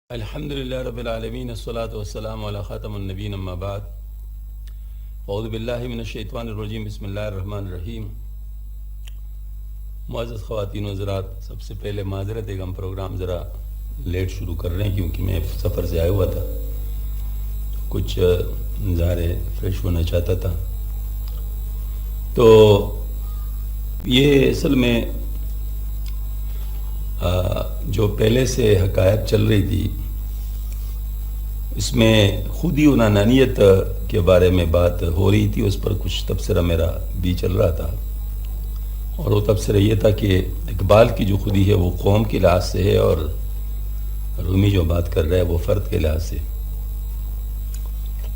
الحمد للہ رب العالمین الصلاۃ والسلام علی خاتم النبین اما بعد اعوذ باللہ من الشیطان الرجیم بسم اللہ الرحمن الرحیم۔ معزز خواتین و حضرات، سب سے پہلے معذرت ہے کہ ہم پروگرام ذرا لیٹ شروع کر رہے ہیں کیونکہ میں سفر سے آیا ہوا تھا، کچھ ظاہر فریش ہونا چاہتا تھا۔ تو یہ اصل میں جو پہلے سے حقائق چل رہی تھی، اس میں خودی و نانیت کے بارے میں بات ہو رہی تھی، اس پر کچھ تبصرہ میرا بھی چل رہا تھا، اور وہ تبصرہ یہ تھا کہ اقبال کی جو خودی ہے وہ قوم کے لحاظ سے ہے، اور رومی جو بات کر رہا ہے وہ فرد کے لحاظ سے۔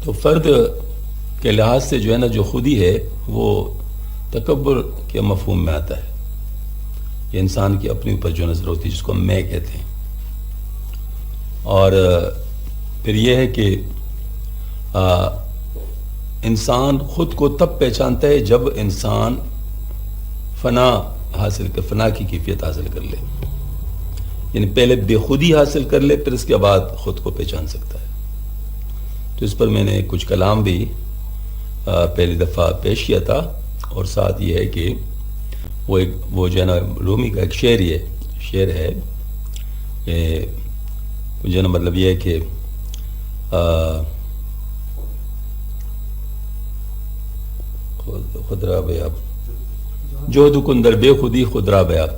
تو فرد کے لحاظ سے جو ہے نا، جو خودی ہے وہ تکبر کے مفہوم میں آتا ہے، یہ انسان کی اپنے اوپر جو نظر ہوتی ہے، جس کو میں کہتے ہیں۔ اور پھر یہ ہے کہ انسان خود کو تب پہچانتا ہے جب انسان فنا کی کیفیت حاصل کر لے، یعنی پہلے بے خودی حاصل کر لے، پھر اس کے بعد خود کو پہچان سکتا ہے۔ تو اس پر میں نے کچھ کلام بھی پہلی دفعہ پیش کیا تھا، اور ساتھ یہ ہے کہ وہ جو ہے نا رومی کا ایک شعر ہے کہ جو ہے نا، مطلب یہ ہے کہ خدرا بیاب جو دکندر بے خودی خدرا بیاب،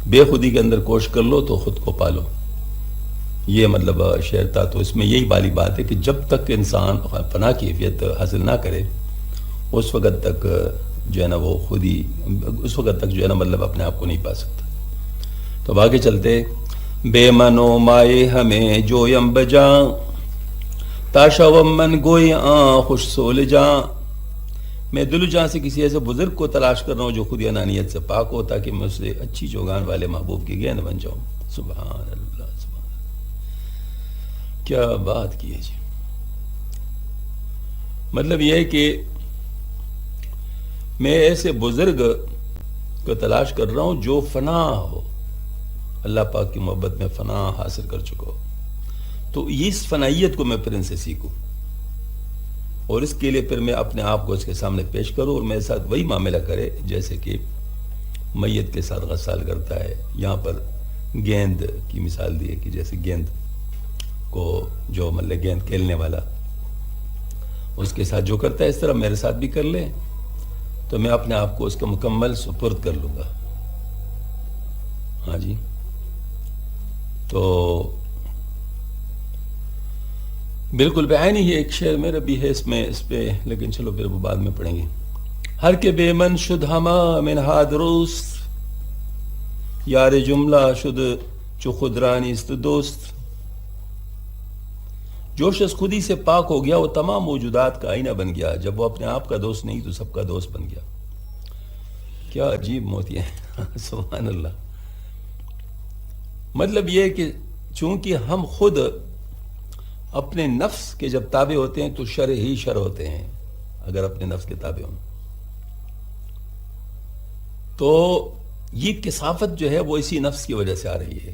بے خودی کے اندر کوشش کر لو تو خود کو پالو، یہ مطلب شعر تھا۔ تو اس میں یہی والی بات ہے کہ جب تک انسان فنا کی کیفیت حاصل نہ کرے، اس وقت تک جو ہے نا وہ خودی، اس وقت تک جو ہے نا مطلب اپنے آپ کو نہیں پا سکتا۔ تو اب آگے چلتے، بے منو مائے ہمیں جو یم بجا، تاشا ومن گوئی خوش سول جاں، میں دل جہاں سے کسی ایسے بزرگ کو تلاش کر رہا ہوں جو خود انانیت سے پاک ہو، تاکہ میں اس سے اچھی چوگان والے محبوب کی گیند بن جاؤں۔ سبحان اللہ، سبحان اللہ، کیا بات کی ہے جی۔ مطلب یہ ہے کہ میں ایسے بزرگ کو تلاش کر رہا ہوں جو فنا ہو، اللہ پاک کی محبت میں فنا حاصل کر چکا ہو، تو اس فنائیت کو میں پھر ان سے سیکھوں، اور اس کے لیے پھر میں اپنے آپ کو اس کے سامنے پیش کروں، اور میرے ساتھ وہی معاملہ کرے جیسے کہ میت کے ساتھ غسال کرتا ہے۔ یہاں پر گیند کی مثال دی ہے کہ جیسے گیند کو جو مطلب گیند کھیلنے والا اس کے ساتھ جو کرتا ہے، اس طرح میرے ساتھ بھی کر لے تو میں اپنے آپ کو اس کا مکمل سپرد کر لوں گا۔ ہاں جی، تو بالکل بعین ہی ایک شعر میرا بھی ہے اس پہ، لیکن چلو پھر وہ بعد میں پڑھیں گے۔ ہر کے بے من شد ہما منہا درست، یار جملہ شد چو خدرانی است دوست، جو شخص خودی سے پاک ہو گیا وہ تمام موجودات کا آئینہ بن گیا، جب وہ اپنے آپ کا دوست نہیں تو سب کا دوست بن گیا۔ کیا عجیب موتی ہے سبحان اللہ۔ مطلب یہ کہ چونکہ ہم خود اپنے نفس کے جب تابع ہوتے ہیں تو شر ہی شر ہوتے ہیں، اگر اپنے نفس کے تابع ہوں تو یہ کثافت جو ہے وہ اسی نفس کی وجہ سے آ رہی ہے۔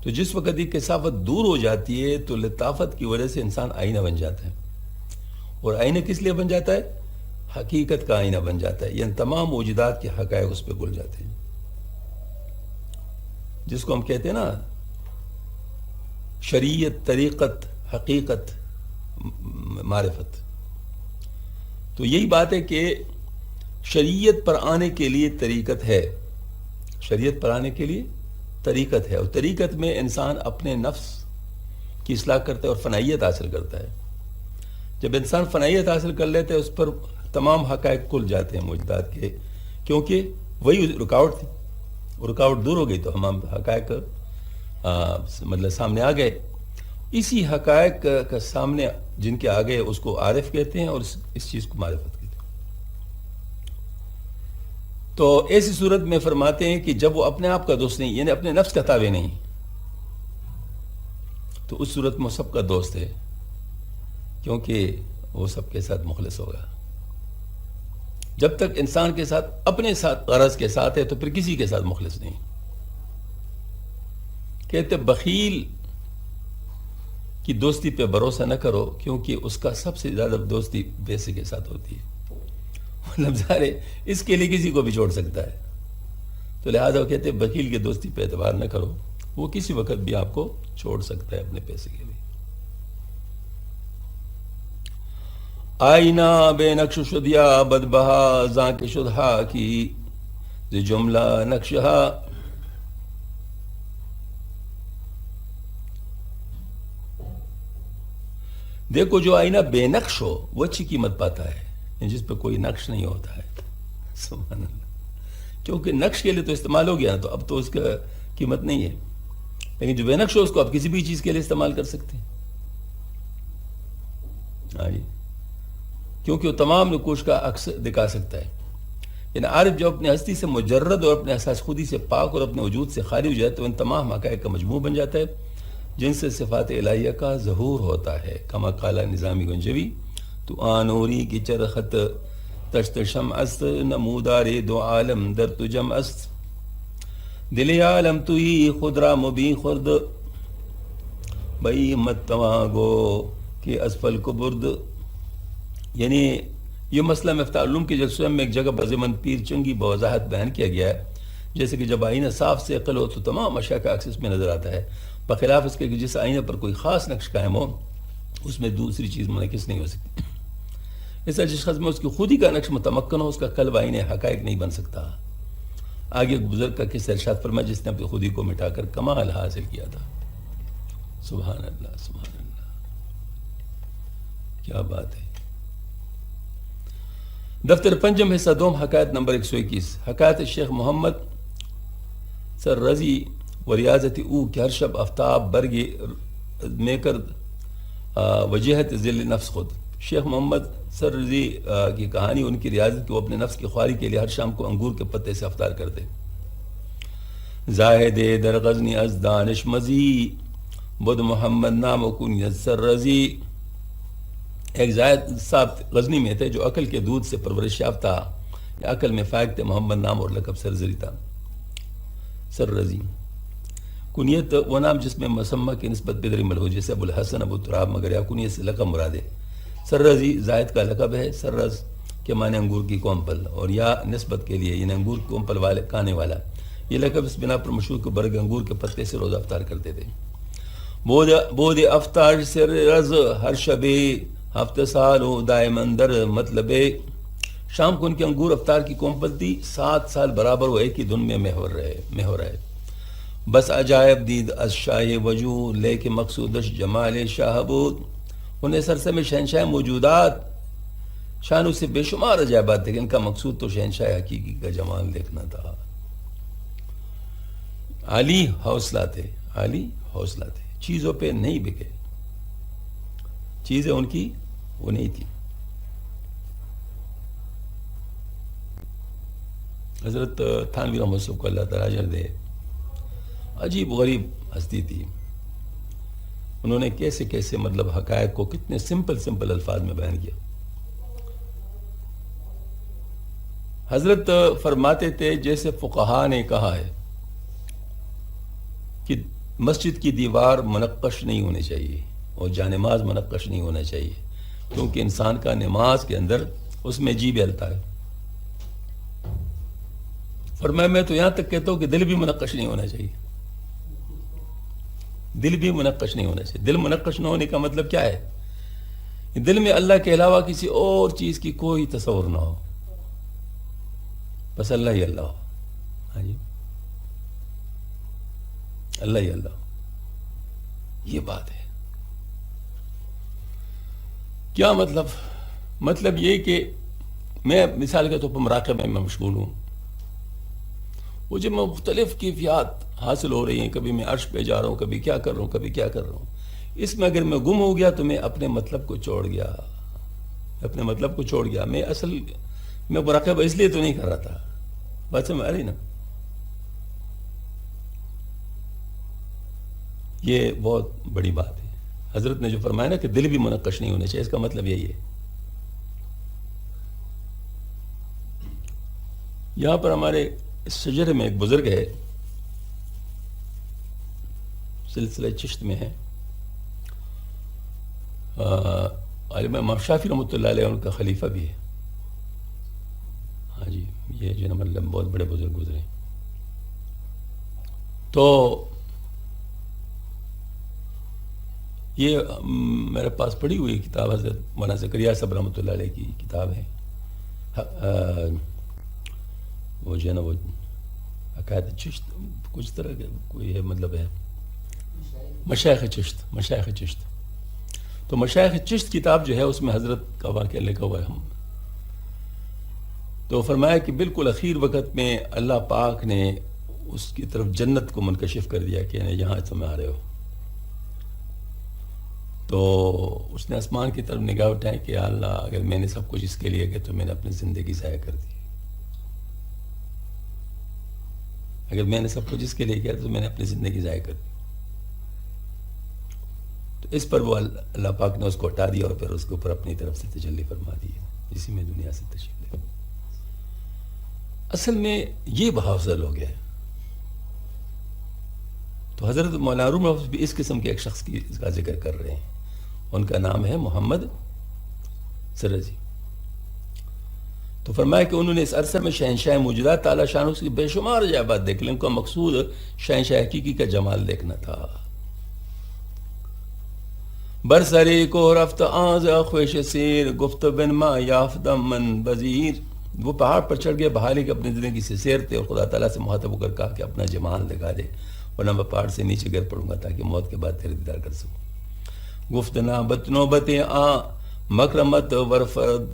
تو جس وقت یہ کثافت دور ہو جاتی ہے تو لطافت کی وجہ سے انسان آئینہ بن جاتا ہے، اور آئینہ کس لیے بن جاتا ہے؟ حقیقت کا آئینہ بن جاتا ہے، یعنی تمام موجودات کے حقائق اس پہ گل جاتے ہیں، جس کو ہم کہتے ہیں نا شریعت، طریقت، حقیقت، معرفت۔ تو یہی بات ہے کہ شریعت پر آنے کے لیے طریقت ہے، شریعت پر آنے کے لیے طریقت ہے، اور طریقت میں انسان اپنے نفس کی اصلاح کرتا ہے اور فنائیت حاصل کرتا ہے۔ جب انسان فنائیت حاصل کر لیتا ہے، اس پر تمام حقائق کھل جاتے ہیں موجودات کے، کیونکہ وہی رکاوٹ تھی، وہ رکاوٹ دور ہو گئی تو ہم حقائق مطلب سامنے آ گئے۔ اسی حقائق کا سامنے جن کے آگے اس کو عارف کہتے ہیں، اور اس چیز کو معرفت کہتے ہیں۔ تو ایسی صورت میں فرماتے ہیں کہ جب وہ اپنے آپ کا دوست نہیں، یعنی اپنے نفس کا تابع نہیں، تو اس صورت میں سب کا دوست ہے، کیونکہ وہ سب کے ساتھ مخلص ہوگا۔ جب تک انسان کے ساتھ اپنے ساتھ غرض کے ساتھ ہے تو پھر کسی کے ساتھ مخلص نہیں۔ کہتے بخیل کی دوستی پہ بھروسہ نہ کرو، کیونکہ اس کا سب سے زیادہ دوستی پیسے کے ساتھ ہوتی ہے. مطلب ظاہر ہے اس کے لیے کسی کو بھی چھوڑ سکتا ہے. تو لہٰذا وہ کہتے ہیں بخیل کی دوستی پہ اعتبار نہ کرو، وہ کسی وقت بھی آپ کو چھوڑ سکتا ہے اپنے پیسے کے لیے. آئینہ بے نقش شدیا بدبہا زاں کے شدہا کی ز جملہ نقشہا. دیکھو جو آئینہ بے نقش ہو وہ اچھی قیمت پاتا ہے، جس پہ کوئی نقش نہیں ہوتا ہے. سبحان اللہ. کیونکہ نقش کے لیے تو استعمال ہو گیا نا، تو اب تو اس کا قیمت نہیں ہے. لیکن جو بے نقش ہو اس کو آپ کسی بھی چیز کے لیے استعمال کر سکتے ہیں. ہاں جی، کیونکہ وہ تمام نقوش کا عکس دکھا سکتا ہے. یعنی عارف جو اپنی ہستی سے مجرد اور اپنے احساس خودی سے پاک اور اپنے وجود سے خالی ہو جائے تو ان تمام حقائق کا مجموع بن جاتا ہے جن سے صفات الہیہ کا ظہور ہوتا ہے. کما قال نظامی گنجوی تو آنوری کی چرخت تشت شمع است، نمودار دو عالم در تو جمع است. دل عالم توی خود را مبین خورد، بئی مت تواگو کہ اسفل کو برد. یعنی یہ مسئلہ مفتاح العلوم کے جلسوں میں ایک جگہ بزمن پیر چنگی بوضاحت بیان کیا گیا ہے. جیسے کہ جب آئینہ صاف سے عقل ہو تو تمام اشیاء کا عکس اس میں نظر آتا ہے، بخلاف اس کے کہ جس آئینہ پر کوئی خاص نقش قائم ہو اس میں دوسری چیز منعکس نہیں ہو سکتی. اس جس خز میں اس کی خودی کا نقش متمکن ہو اس کا قلب آئینہ حقائق نہیں بن سکتا. آگے ایک بزرگ کا قصہ ارشاد فرمایا جس نے اپنی خودی کو مٹا کر کمال حاصل کیا تھا. سبحان اللہ سبحان اللہ، کیا بات ہے. دفتر پنجم حصہ دوم حکایت نمبر 121. حکایت شیخ محمد سر رضی و ریاضت او کہ ہر شب آفتاب برگی میں کر وجہت ذل نفس خود. شیخ محمد سر رضی کی کہانی ان کی ریاضت کہ وہ اپنے نفس کی خواری کے لیے ہر شام کو انگور کے پتے سے افطار کرتے. زاہد در غزنی از دانش مزی بدھ محمد نام و کنیت سر رضی. ایک زاہد صاحب غزنی میں تھے جو عقل کے دودھ سے پرورش یافتہ یا عقل میں فائق تھے. محمد نام اور لقب سرزری تھا. سر رضی کنیت وہ نام جس میں مسمہ کی نسبت بدرمل ہو، جیسے ابو الحسن ابو تراب، مگر یا کنیت سے لقب مراد ہے. سر رضی زاہد کا لقب ہے. سر رز کے معنی انگور کی کومپل، اور یا نسبت کے لیے یعنی انگور کی کومپل والے کھانے والا. یہ لقب اس بنا پر مشہور کہ برگ انگور کے پتے سے روزہ افطار کرتے تھے. بود افطار سر رز ہر شب ہفتہ سال و دائمن در مطلب. شام کو ان کے انگور افطار کی کومپل تھی، 7 سال برابر وہ ایک ہی دن میں محور رہے. بس عجائب دید از شاہ وجود لیکن مقصودش جمال شاہ بود. انہیں سرسے میں شہنشاہ موجودات شانوں سے بے شمار عجائبات تھے، ان کا مقصود تو شہنشاہ حقیقی کا جمال دیکھنا تھا. عالی حوصلہ تھے، چیزوں پہ نہیں بکے. چیزیں ان کی وہ نہیں تھی. حضرت تھانوی رحمۃ اللہ کو اللہ تعالیٰ اجر دے، عجیب غریب ہستی تھی. انہوں نے کیسے مطلب حقائق کو کتنے سمپل الفاظ میں بیان کیا. حضرت فرماتے تھے جیسے فقہا نے کہا ہے کہ مسجد کی دیوار منقش نہیں ہونی چاہیے اور جانماز منقش نہیں ہونا چاہیے، کیونکہ انسان کا نماز کے اندر اس میں جی بہلتا ہے. فرمایا میں تو یہاں تک کہتا ہوں کہ دل بھی منقش نہیں ہونا چاہیے. دل بھی منقش نہیں ہونا چاہیے. دل منقش نہ ہونے کا مطلب کیا ہے؟ دل میں اللہ کے علاوہ کسی اور چیز کی کوئی تصور نہ ہو، بس اللہ ہی اللہ ہو. ہاں جی، اللہ ہی اللہ ہو. یہ بات ہے. کیا مطلب یہ کہ میں مثال کے طور پر مراقبہ میں مشغول ہوں. وہ جب میں مختلف کیفیات حاصل ہو رہی ہیں، کبھی میں عرش پہ جا رہا ہوں، کبھی کیا کر رہا ہوں، کبھی کیا کر رہا ہوں. اس میں اگر میں گم ہو گیا تو میں اپنے مطلب کو چھوڑ گیا. میں مراقبہ اس لیے تو نہیں کر رہا تھا. بات سمجھ آ رہی نا؟ یہ بہت بڑی بات ہے. حضرت نے جو فرمایا نا کہ دل بھی منقش نہیں ہونا چاہیے، اس کا مطلب یہی ہے. یہاں پر ہمارے اس شجرے میں ایک بزرگ ہے، سلسلہ چشت میں ہے. علامہ امام شافعی رحمۃ اللہ علیہ ان کا خلیفہ بھی ہے. ہاں جی، یہ جو مطلب بہت بڑے بزرگ گزرے. تو یہ میرے پاس پڑھی ہوئی کتاب حضرت مولانا زکریا صاحب رحمۃ اللہ علیہ کی کتاب ہے. وہ جو ہے نا وہ عقائد چشت کچھ طرح کا کوئی ہے، مطلب ہے مشائخ چشت. تو مشائخ چشت کتاب جو ہے اس میں حضرت کا واقعہ لکھا ہوا ہے. تو فرمایا کہ بالکل اخیر وقت میں اللہ پاک نے اس کی طرف جنت کو منکشف کر دیا کہ یہاں تم آ رہے ہو. تو اس نے آسمان کی طرف نگاہ اٹھائی کہ اللہ اگر میں نے سب کچھ اس کے لیے کہ تو میں نے اپنی زندگی ضائع کر دی. اگر میں نے سب کچھ اس کے لیے کیا تو میں نے اپنی زندگی ضائع کر دی. تو اس پر وہ اللہ پاک نے اس کو ہٹا دیا اور پھر اس کے اوپر اپنی طرف سے تجلی فرما دی، اسی میں دنیا سے تشریف لے. اصل میں یہ بہاؤزل ہو گیا ہے. تو حضرت مولانا روم بھی اس قسم کے ایک شخص کا ذکر کر رہے ہیں. ان کا نام ہے محمد سرجی. تو فرمایا کہ انہوں نے اس عرصے میں شہنشاہ موجودات تعالیٰ شان کی بے شمار عجائبات دیکھ لیں. ان کا مقصود شہنشاہ حقیقی کا جمال دیکھنا تھا. برسری کو رفت آز خوش سیر گفت بن ما یافت من بزیر. وہ پہاڑ پر چڑھ گئے بحالی کے اپنی زندگی سے سیر تھے اور خدا تعالیٰ سے مخاطب ہو کر کہا کہ اپنا جمال دکھا دے ورنہ میں پہاڑ سے نیچے گر پڑوں گا تاکہ موت کے بعد تیرے دیدار کر سکوں. گفت نابت نوبت آ مکرمت ورفرد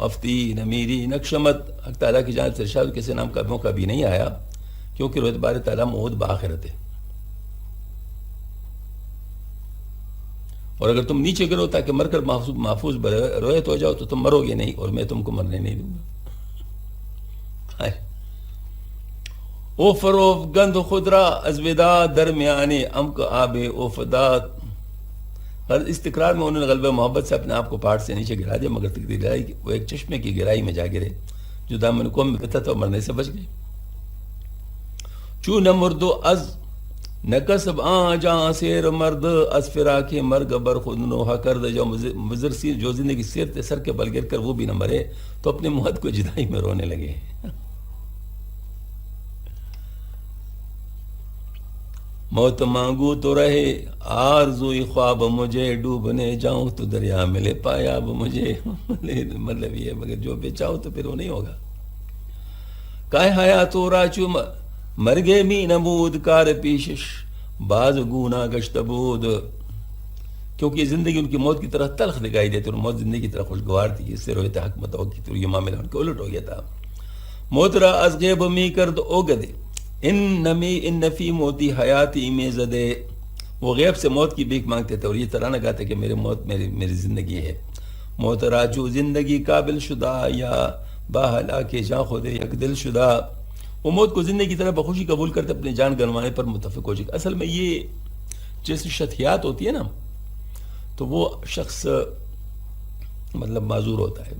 افتی نمیری نقشمت. حق تعالیٰ کی جانب سے ارشاد کسی نام کا موقع بھی نہیں آیا کیونکہ رویت بار تعالیٰ موعود بآخرت ہے. اور اگر تم نیچے گرو تاکہ مر کر محفوظ رویت ہو جاؤ تو تم مرو گے نہیں اور میں تم کو مرنے نہیں دوں گا. او فروف گند خدرا ازوداد درمیانے امک آب اوفداد. اس تکرار میں انہوں نے غلبہ محبت سے اپنے آپ کو پہاڑ سے نیچے گرا دیا مگر تقدیر گرائی وہ ایک چشمے کی گہرائی میں جا گرے جو دامن قوم میں بتا تھا مرنے سے بچ گئے. چو نہ مردو از نہ کسب آ جاں سیر مرد از فراق مرگ بر خود نوحہ کرد. جو مضر سی جو زندگی سیر تھے سر کے بل گر کر وہ بھی نہ مرے تو اپنے موت کو جدائی میں رونے لگے. موت مانگو تو رہے آرزوئی خواب مجھے ڈوبنے جاؤں تو دریا ملے پایاب مجھے. مطلب یہ مگر جو بے چاہو تو پھر وہ نہیں ہوگا. کائے حیاتو راچو مرگے می نمود کار پیشش باز گونا گشت بود. کیونکہ یہ زندگی ان کی موت کی طرح تلخ دکھائی دیتی اور موت زندگی کی طرح خوشگوار تھی. اس سے رویت حق متوقع تھی اور یہ معاملہ ان کے الٹ ہو گیا تھا. موت را از غیب می کرد اوگدے ان نفی موتی حیاتی میں زدے. وہ غیب سے موت کی بھیک مانگتے تھے اور یہ ترانہ گاتے کہ میرے موت میری زندگی ہے. موت راجو زندگی قابل شدہ یا باہلا کے جاں خود یک دل شدہ. وہ موت کو زندگی کی طرح بخوشی قبول کرتے اپنی جان گنوانے پر متفق ہو جائے. اصل میں یہ جیسی شتیات ہوتی ہے نا تو وہ شخص مطلب معذور ہوتا ہے.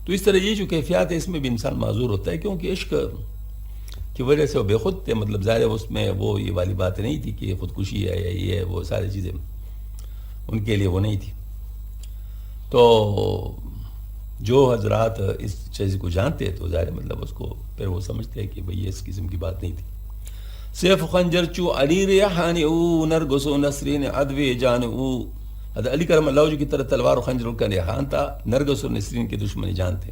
تو اس طرح یہ جو کیفیات ہے اس میں بھی انسان معذور ہوتا ہے کیونکہ عشق کی وجہ سے وہ بے خود تھے. مطلب ظاہر ہے اس میں وہ یہ والی بات نہیں تھی کہ خودکشی ہے یا یہ ہے وہ ساری چیزیں ان کے لیے وہ نہیں تھی. تو جو حضرات اس چیز کو جانتے ہیں تو ظاہر مطلب اس کو پھر وہ سمجھتے ہیں کہ بھئی یہ اس قسم کی بات نہیں تھی. سیف خنجر چو علی ریحانی او نرگس و نسرین عدوی جان او. حضرت علی کرم اللہ کی طرح تلوار و خنجر کا ریحان تھا. نرگس و نسرین کی دشمنی جانتے.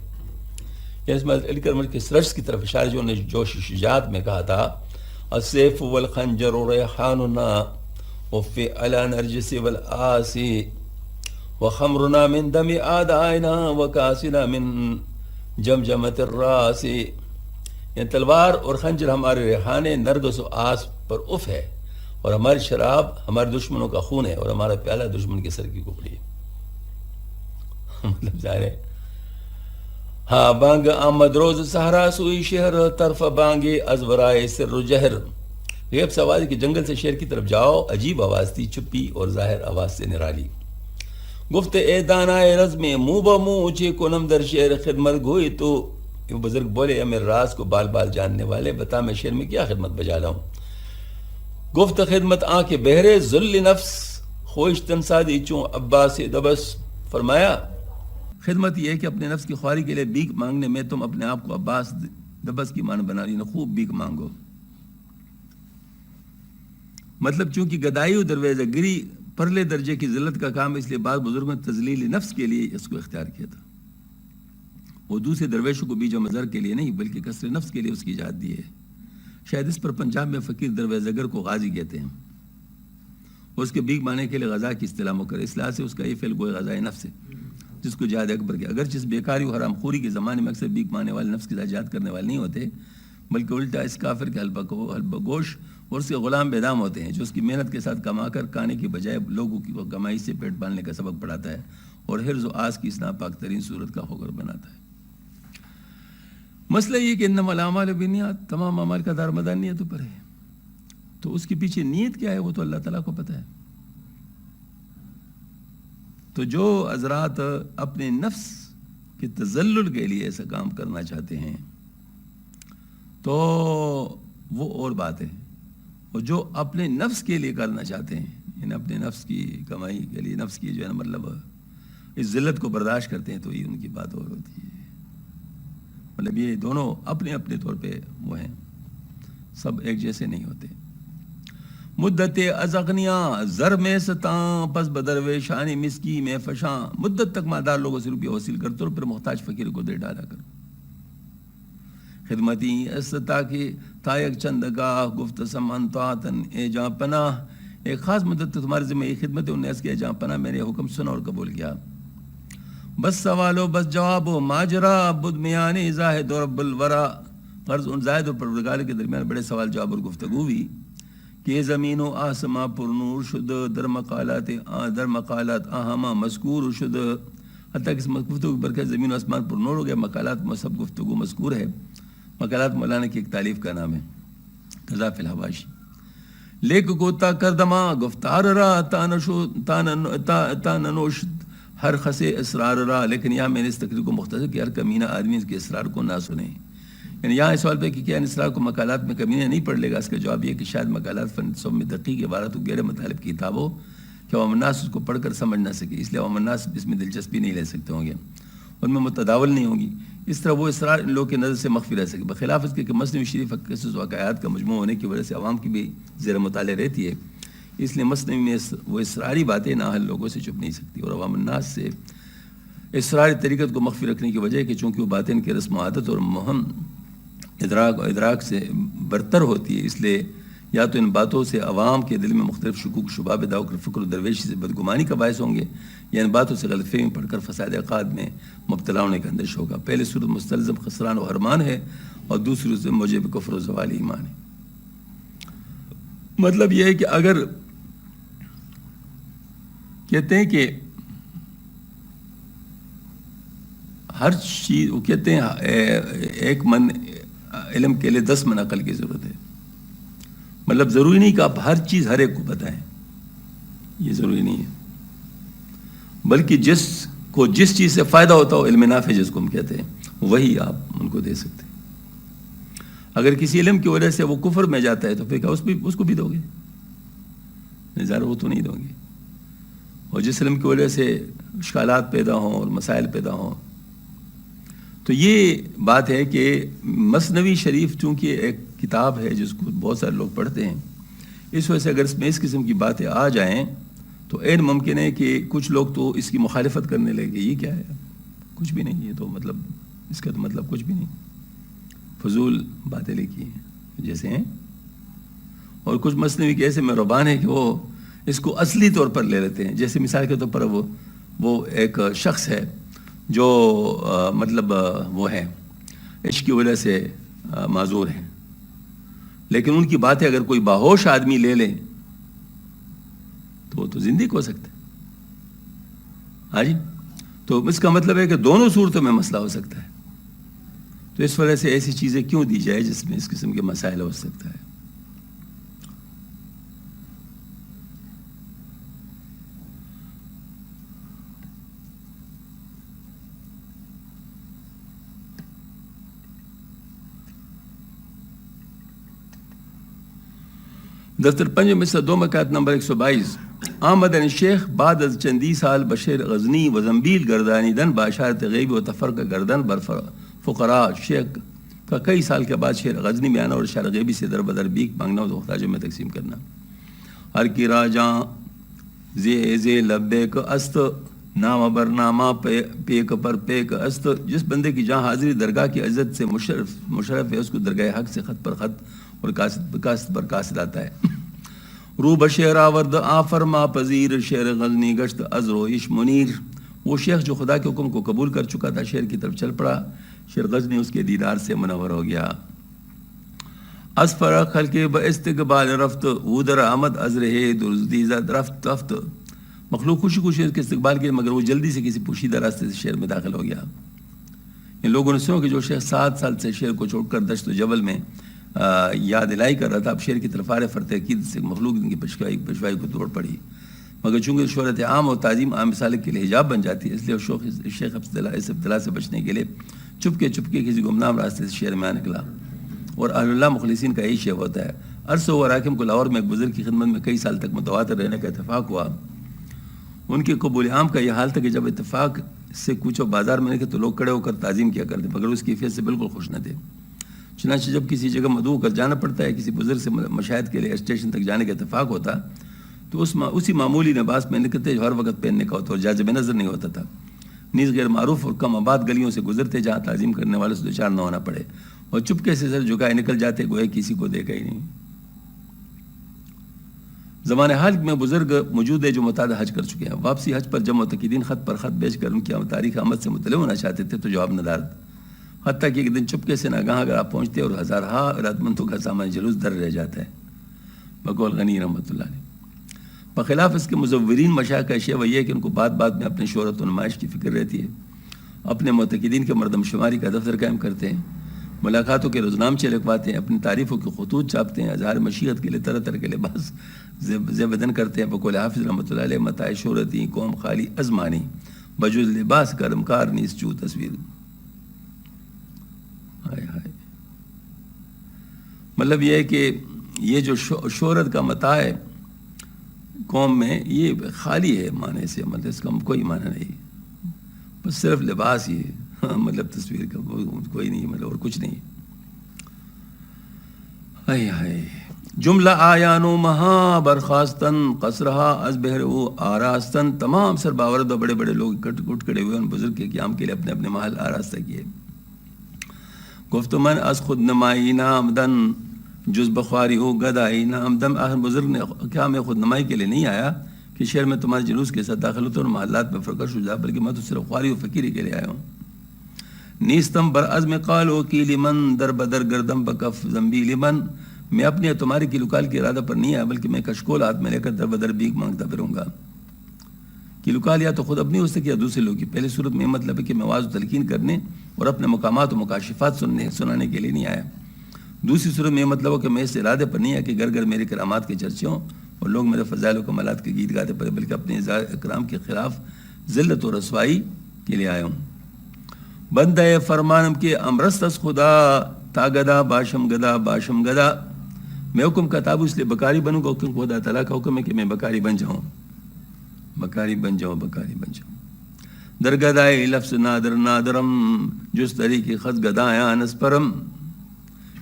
اس میں علی کرم کے سرش کی طرف اشارہ جو نے جوش شجاعت میں کہا تھا السیف والخنجر ریحاننا وفی علی نرجس والآسی وخمرنا من دم آدائنا وکاسنا من جمجمت الراس. یعنی تلوار اور خنجر ہمارے ریحانے نرگس و آس پر اف ہے اور ہماری شراب ہمارے دشمنوں کا خون ہے اور ہمارا پیالہ دشمن کے سر کی کپڑی ہے. مطلب ظاہر ہے ہاں بانگ آمد روز سہرا سوئی شہر طرف بانگے از ورائے سر و جہر. غیب سے آواز کہ جنگل سے شہر کی طرف جاؤ. عجیب آواز تھی چپی اور ظاہر آواز سے نرالی. گفت اے دانائے رز میں منہ بمو اونچے کنم در شعر خدمت گوئی. تو یہ بزرگ بولے اے میرے راز کو بال بال جاننے والے بتا میں شعر میں کیا خدمت بجا لاؤں. گفت خدمت آ کے بہرے ذل نفس خوشتن سادی چوں عباس دبس. فرمایا خدمت یہ ہے کہ اپنے نفس کی خواری کے لیے بھیک مانگنے میں تم اپنے آپ کو عباس دبس کی مان بنا رہی. خوب بھیک مانگو. مطلب چونکہ گدائی و درویزہ گری پرلے درجے کی ذلت کا کام، اس لیے بعض بزرگوں نے تذلیل نفس کے لیے اس کو اختیار کیا تھا. وہ دوسرے درویشوں کو بیج و مزر کے لیے نہیں بلکہ کسر نفس کے لیے اس کی ایجاد دی ہے. شاید اس پر پنجاب میں فقیر درویزہ گر کو غازی کہتے ہیں. اس کے بھیک مانگنے کے لیے غذا کی اصطلاح مکر، اصلاح سے اس کا یہ فعل گوئے غذائے نفس ہے جس کو جہاد اکبر کے. اگر جس بیکاری و حرام خوری کے زمانے میں اکثر بھیک مانگنے والے نفس کی جہاد کرنے والے نہیں ہوتے بلکہ الٹا اس کافر کے حلبہ گوش اور اس کے غلام بیدام ہوتے ہیں جو اس کی محنت کے ساتھ کما کر کھانے کی بجائے لوگوں کی کمائی سے پیٹ پالنے کا سبق پڑھاتا ہے اور حرز و آس کی اس ناپاک ترین صورت کا ہوگر بناتا ہے. مسئلہ یہ کہ انما الاعمال بالنیات، تمام اعمال کا دار مدار نیتوں پر ہے. تو اس کے پیچھے نیت کیا ہے وہ تو اللہ تعالیٰ کو پتہ ہے. تو جو حضرات اپنے نفس کے تذلل کے لیے ایسا کام کرنا چاہتے ہیں تو وہ اور بات ہے. اور جو اپنے نفس کے لیے کرنا چاہتے ہیں یعنی اپنے نفس کی کمائی کے لیے نفس کی جو ہے نا مطلب اس ذلت کو برداشت کرتے ہیں تو یہ ان کی بات اور ہوتی ہے. مطلب یہ دونوں اپنے اپنے طور پہ وہ ہیں، سب ایک جیسے نہیں ہوتے. مدت ازغنیاں زر میں ستاں پس بدرویشانی مسکی میں فشاں. مدت تک مالدار لوگوں سے روپیہ وصول کرتے اور پھر محتاج فقیر کو دے ڈالا کر. خدمتی استا کی تائق چندگاہ گفت سمن طاعتن اے جاں پناہ. ایک خاص مدت تک تمہارے ذمہ یہ خدمت انہیں اس کے جاں پناہ میں نے حکم سنا اور قبول کیا. بس سوالو بس جوابو ماجرا بد میانی زاہد و رب الورا. غرض ان زاہد اور پروردگار کے درمیان بڑے سوال جواب اور گفتگو ہوئی کہ زمین و آسما پر نور شد در مقالات آہما مذکور شد. حتیٰ کہ اس گفتگو پر کہ زمین و آسمان پر نور ہو گیا، مقالات میں سب گفتگو مذکور ہے. مقالات مولانا کی ایک تالیف کا نام ہے قضا فی الحواشی. لیک گوتا کردما گفتار را تاننوش ہر خسے اسرار را. لیکن یہاں میں نے اس تقریر کو مختصر کہ ہر کمینہ آدمی اس کے اسرار کو نہ سنے. یعنی یہاں اس سوال پہ کہ کیا اسرار کو مقالات میں کمینہ نہیں پڑھ لے گا، اس کا جواب یہ کہ شاید مقالات فن سب میں دقیق عبارت و غیر مطالب کی کتاب ہو کہ عوام الناس اس کو پڑھ کر سمجھ نہ سکے، اس لیے عوام الناس اس میں دلچسپی نہیں لے سکتے ہوں گے، ان میں متداول نہیں ہوگی. اس طرح وہ اسرار ان لوگوں کی نظر سے مخفی رہ سکے. بخلاف اس کے کہ مثنوی شریف قصص و واقعات کا مجموعہ ہونے کی وجہ سے عوام کی بھی زیر مطالعہ رہتی ہے، اس لیے مثنوی میں وہ اسراری باتیں نااہل لوگوں سے چھپ نہیں سکتی. اور عوام الناس سے اسراری طریقت کو مخفی رکھنے کی وجہ ہے کہ چونکہ وہ باتیں ان کے رسم و عادت اور مہم ادراک سے برتر ہوتی ہے، اس لیے یا تو ان باتوں سے عوام کے دل میں مختلف شکوک شبہ پیدا ہو کر فکر و درویشی سے بدگمانی کا باعث ہوں گے، یا ان باتوں سے غلط فہمی پڑھ کر فساد عقائد میں مبتلا ہونے کا اندیشہ ہوگا. پہلی صورت مستلزم خسران و حرمان ہے اور دوسری صورت موجب کفر و زوال ایمان ہے. مطلب یہ ہے کہ اگر کہتے ہیں کہ ہر چیز، وہ کہتے ہیں ایک من علم کے لیے 10 من عقل کی ضرورت ہے. مطلب ضروری نہیں کہ آپ ہر چیز ہر ایک کو بتائیں، یہ ضروری نہیں ہے، بلکہ جس چیز سے فائدہ ہوتا ہو، علم نافع جس کو ہم کہتے ہیں، وہی آپ ان کو دے سکتے ہیں. اگر کسی علم کی وجہ سے وہ کفر میں جاتا ہے تو پھر کیا اس کو بھی دو گے؟ نظارہ وہ تو نہیں دو گے. اور جس علم کی وجہ سے اشکالات پیدا ہوں اور مسائل پیدا ہوں، تو یہ بات ہے کہ مثنوی شریف چونکہ ایک کتاب ہے جس کو بہت سارے لوگ پڑھتے ہیں، اس وجہ سے اگر اس میں اس قسم کی باتیں آ جائیں تو عین ممکن ہے کہ کچھ لوگ تو اس کی مخالفت کرنے لگے. یہ کیا ہے؟ کچھ بھی نہیں، یہ تو مطلب اس کا تو مطلب کچھ بھی نہیں، فضول باتیں لکھی ہیں جیسے ہیں. اور کچھ مثنوی کے ایسے مہربان ہیں کہ وہ اس کو اصلی طور پر لے لیتے ہیں. جیسے مثال کے طور پر وہ ایک شخص ہے جو مطلب وہ ہے عشق کی وجہ سے معذور ہیں، لیکن ان کی باتیں اگر کوئی باہوش آدمی لے لے تو وہ تو زندگی ہو سکتا ہے. ہاں جی، تو اس کا مطلب ہے کہ دونوں صورتوں میں مسئلہ ہو سکتا ہے. تو اس وجہ سے ایسی چیزیں کیوں دی جائے جس میں اس قسم کے مسائل ہو سکتا ہے. دفتر 5 میں سے 2 مکات نمبر 122. آمد شیخ بعد از چندی سال بشیر غزنی و زنبیل گردانی دن باشارت غیب و تفرق گردن بر فقراء. شیخ کا کئی سال کے بعد شیر غزنی میں آنا اور اشارہ غیبی سے در بدر بیک مانگنا اور محتاجوں میں تقسیم کرنا. ہر کی راجاں زے لبیک است نام بر نامہ پیک پر پیک است. جس بندے کی جہاں حاضری درگاہ کی عزت سے مشرف ہے اس کو درگاہ حق سے خط پر خط اور کاست پر کاست آتا ہے. رو بشیر آورد آفرما پذیر شیر غزنی گشت از رویش منیر. وہ شیخ جو خدا کے حکم کو قبول کر چکا تھا شیر کی طرف چل پڑا. شیر غزنی اس کے دیدار سے منور ہو گیا. از فرق خلق با استقبال رفت ودر آمد از رہے درزدیزت رفت. مخلوق خوشی خوشی اس کے استقبال کے مگر وہ جلدی سے کسی پوشیدہ راستے سے شہر میں داخل ہو گیا. ان لوگوں نے سنو کہ جو شیخ 7 سال سے شہر کو چھوڑ کر دشت و جبل میں یاد الہی کر رہا تھا اب شہر کی طرف آرے فرتحقید سے مخلوق ان کی پیشوائی کو توڑ پڑی. مگر چونکہ شہرت عام اور تعظیم عام سالک کے لیے حجاب بن جاتی ہے اس لیے شیخ اس ابتلا سے بچنے کے لیے چپکے کسی گمنام راستے سے شہر میں آ نکلا. اور اہل اللہ مخلصین کا یہی شیخ ہوتا ہے. عرصہ و راکم کو لاہور میں ایک بزرگ کی خدمت میں کئی سال تک متواتر رہنے کا اتفاق ہوا. ان کے قبول عام کا یہ حال تھا کہ جب اتفاق سے کوچو بازار میں نکلے تو لوگ کھڑے ہو کر تعظیم کیا کرتے مگر اس کی کیفیت سے بالکل خوش نہ تھے. چنانچہ جب کسی جگہ مدعو کر جانا پڑتا ہے کسی بزرگ سے مشاہد کے لیے اسٹیشن تک جانے کا اتفاق ہوتا تو اسی معمولی لباس میں نکلتے جو ہر وقت پہننے کا ہوتا اور جاذب نظر نہیں ہوتا تھا. نیز غیر معروف اور کم آباد گلیوں سے گزرتے جہاں تعظیم کرنے والے سے دوچار نہ ہونا پڑے اور چپکے سے سر جھکائے نکل جاتے گویا کسی کو دیکھا ہی نہیں. زمانے حال میں بزرگ موجود ہے جو متعدد حج کر چکے ہیں. واپسی حج پر جب متقدین خط پر خط بیچ کر ان کی تاریخ آمد سے مطلع ہونا چاہتے تھے تو جواب نہ دار. حتیٰ کہ ایک دن چپکے سے ناگاہ اگر آپ پہنچتے اور ہزارہا ارادت مندوں کا سامان جلوس در رہ جاتا ہے. بقول غنی رحمۃ اللہ علیہ. بخلاف اس کے مزورین مشائخ کا شیوہ یہ ہے کہ ان کو بات بات میں اپنی شہرت و نمائش کی فکر رہتی ہے. اپنے معتقدین کے مردم شماری کا دفتر قائم کرتے ہیں. ملاقاتوں کے روزنامچے لکھواتے ہیں. اپنی تعریفوں کے خطوط چھاپتے ہیں. اظہار مشیت کے لیے طرح طرح کے لباس زیبدن کرتے ہیں. بقول حافظ رحمۃ اللہ علیہ متاع شہرتی قوم خالی ازمانی بجوز لباس کرمکار نیز چو تصویر. مطلب یہ ہے کہ یہ جو شہرت کا متاع ہے قوم میں یہ خالی ہے معنی سے. مطلب اس کا کوئی معنی نہیں بس صرف لباس ہی مطلب تصویر کا کوئی نہیں مطلب اور کچھ نہیں. جملہ آیانو مہا برخاستن قصرہا از بہرو آراستن. تمام سر باورد و بڑے بڑے لوگ اٹھ کھڑے ہوئے ان بزرگ کے قیام کے لیے اپنے اپنے محل آراستہ کیے. گفت من از خود نمائی نامدن جز بخواری ہو گدائی نامدن. آخر بزرگ نے کیا میں خود نمائی کے لیے نہیں آیا کہ شہر میں تمہارے جلوس کے ساتھ داخل ہوتا اور محلات میں فرقش ہو جا بلکہ میں تو صرف خواری و فقیری کے لیے آیا ہوں. نیستم بر عزم قالو کی لمن در بدر گردم بکف زمبی لمن. میں اپنے تمہارے کی لکال کے ارادہ پر نہیں آیا بلکہ میں کشکول ہاتھ میں لے کر در بدر بھیک مانگتا پھروں گا. کہ لکال یا تو خود اپنی ہو سکے یا دوسرے لوگ کی. پہلی صورت میں مطلب ہے کہ میں واضح تلقین کرنے اور اپنے مقامات و مکاشفات سنانے کے لیے نہیں آیا. دوسری صورت میں مطلب ہو کہ میں اس ارادے پر نہیں آیا کہ گھر گھر میرے کرامات کے چرچے ہوں اور لوگ میرے فضائل و کمالات کے گیت گاتے پڑے بلکہ اپنے اکرام کے خلاف ذلت و رسوائی کے لیے آیا ہوں. بندہ فرمانم کے امرست از خدا تاگدا باشم گدا. میں حکم کا تابو اس لیے بکاری بنوں گا کیونکہ خدا تعالیٰ کا حکم ہے کہ میں بکاری بن جاؤں. درگدائے لفظ نادرم جس طریقے خز گدایا نسپرم.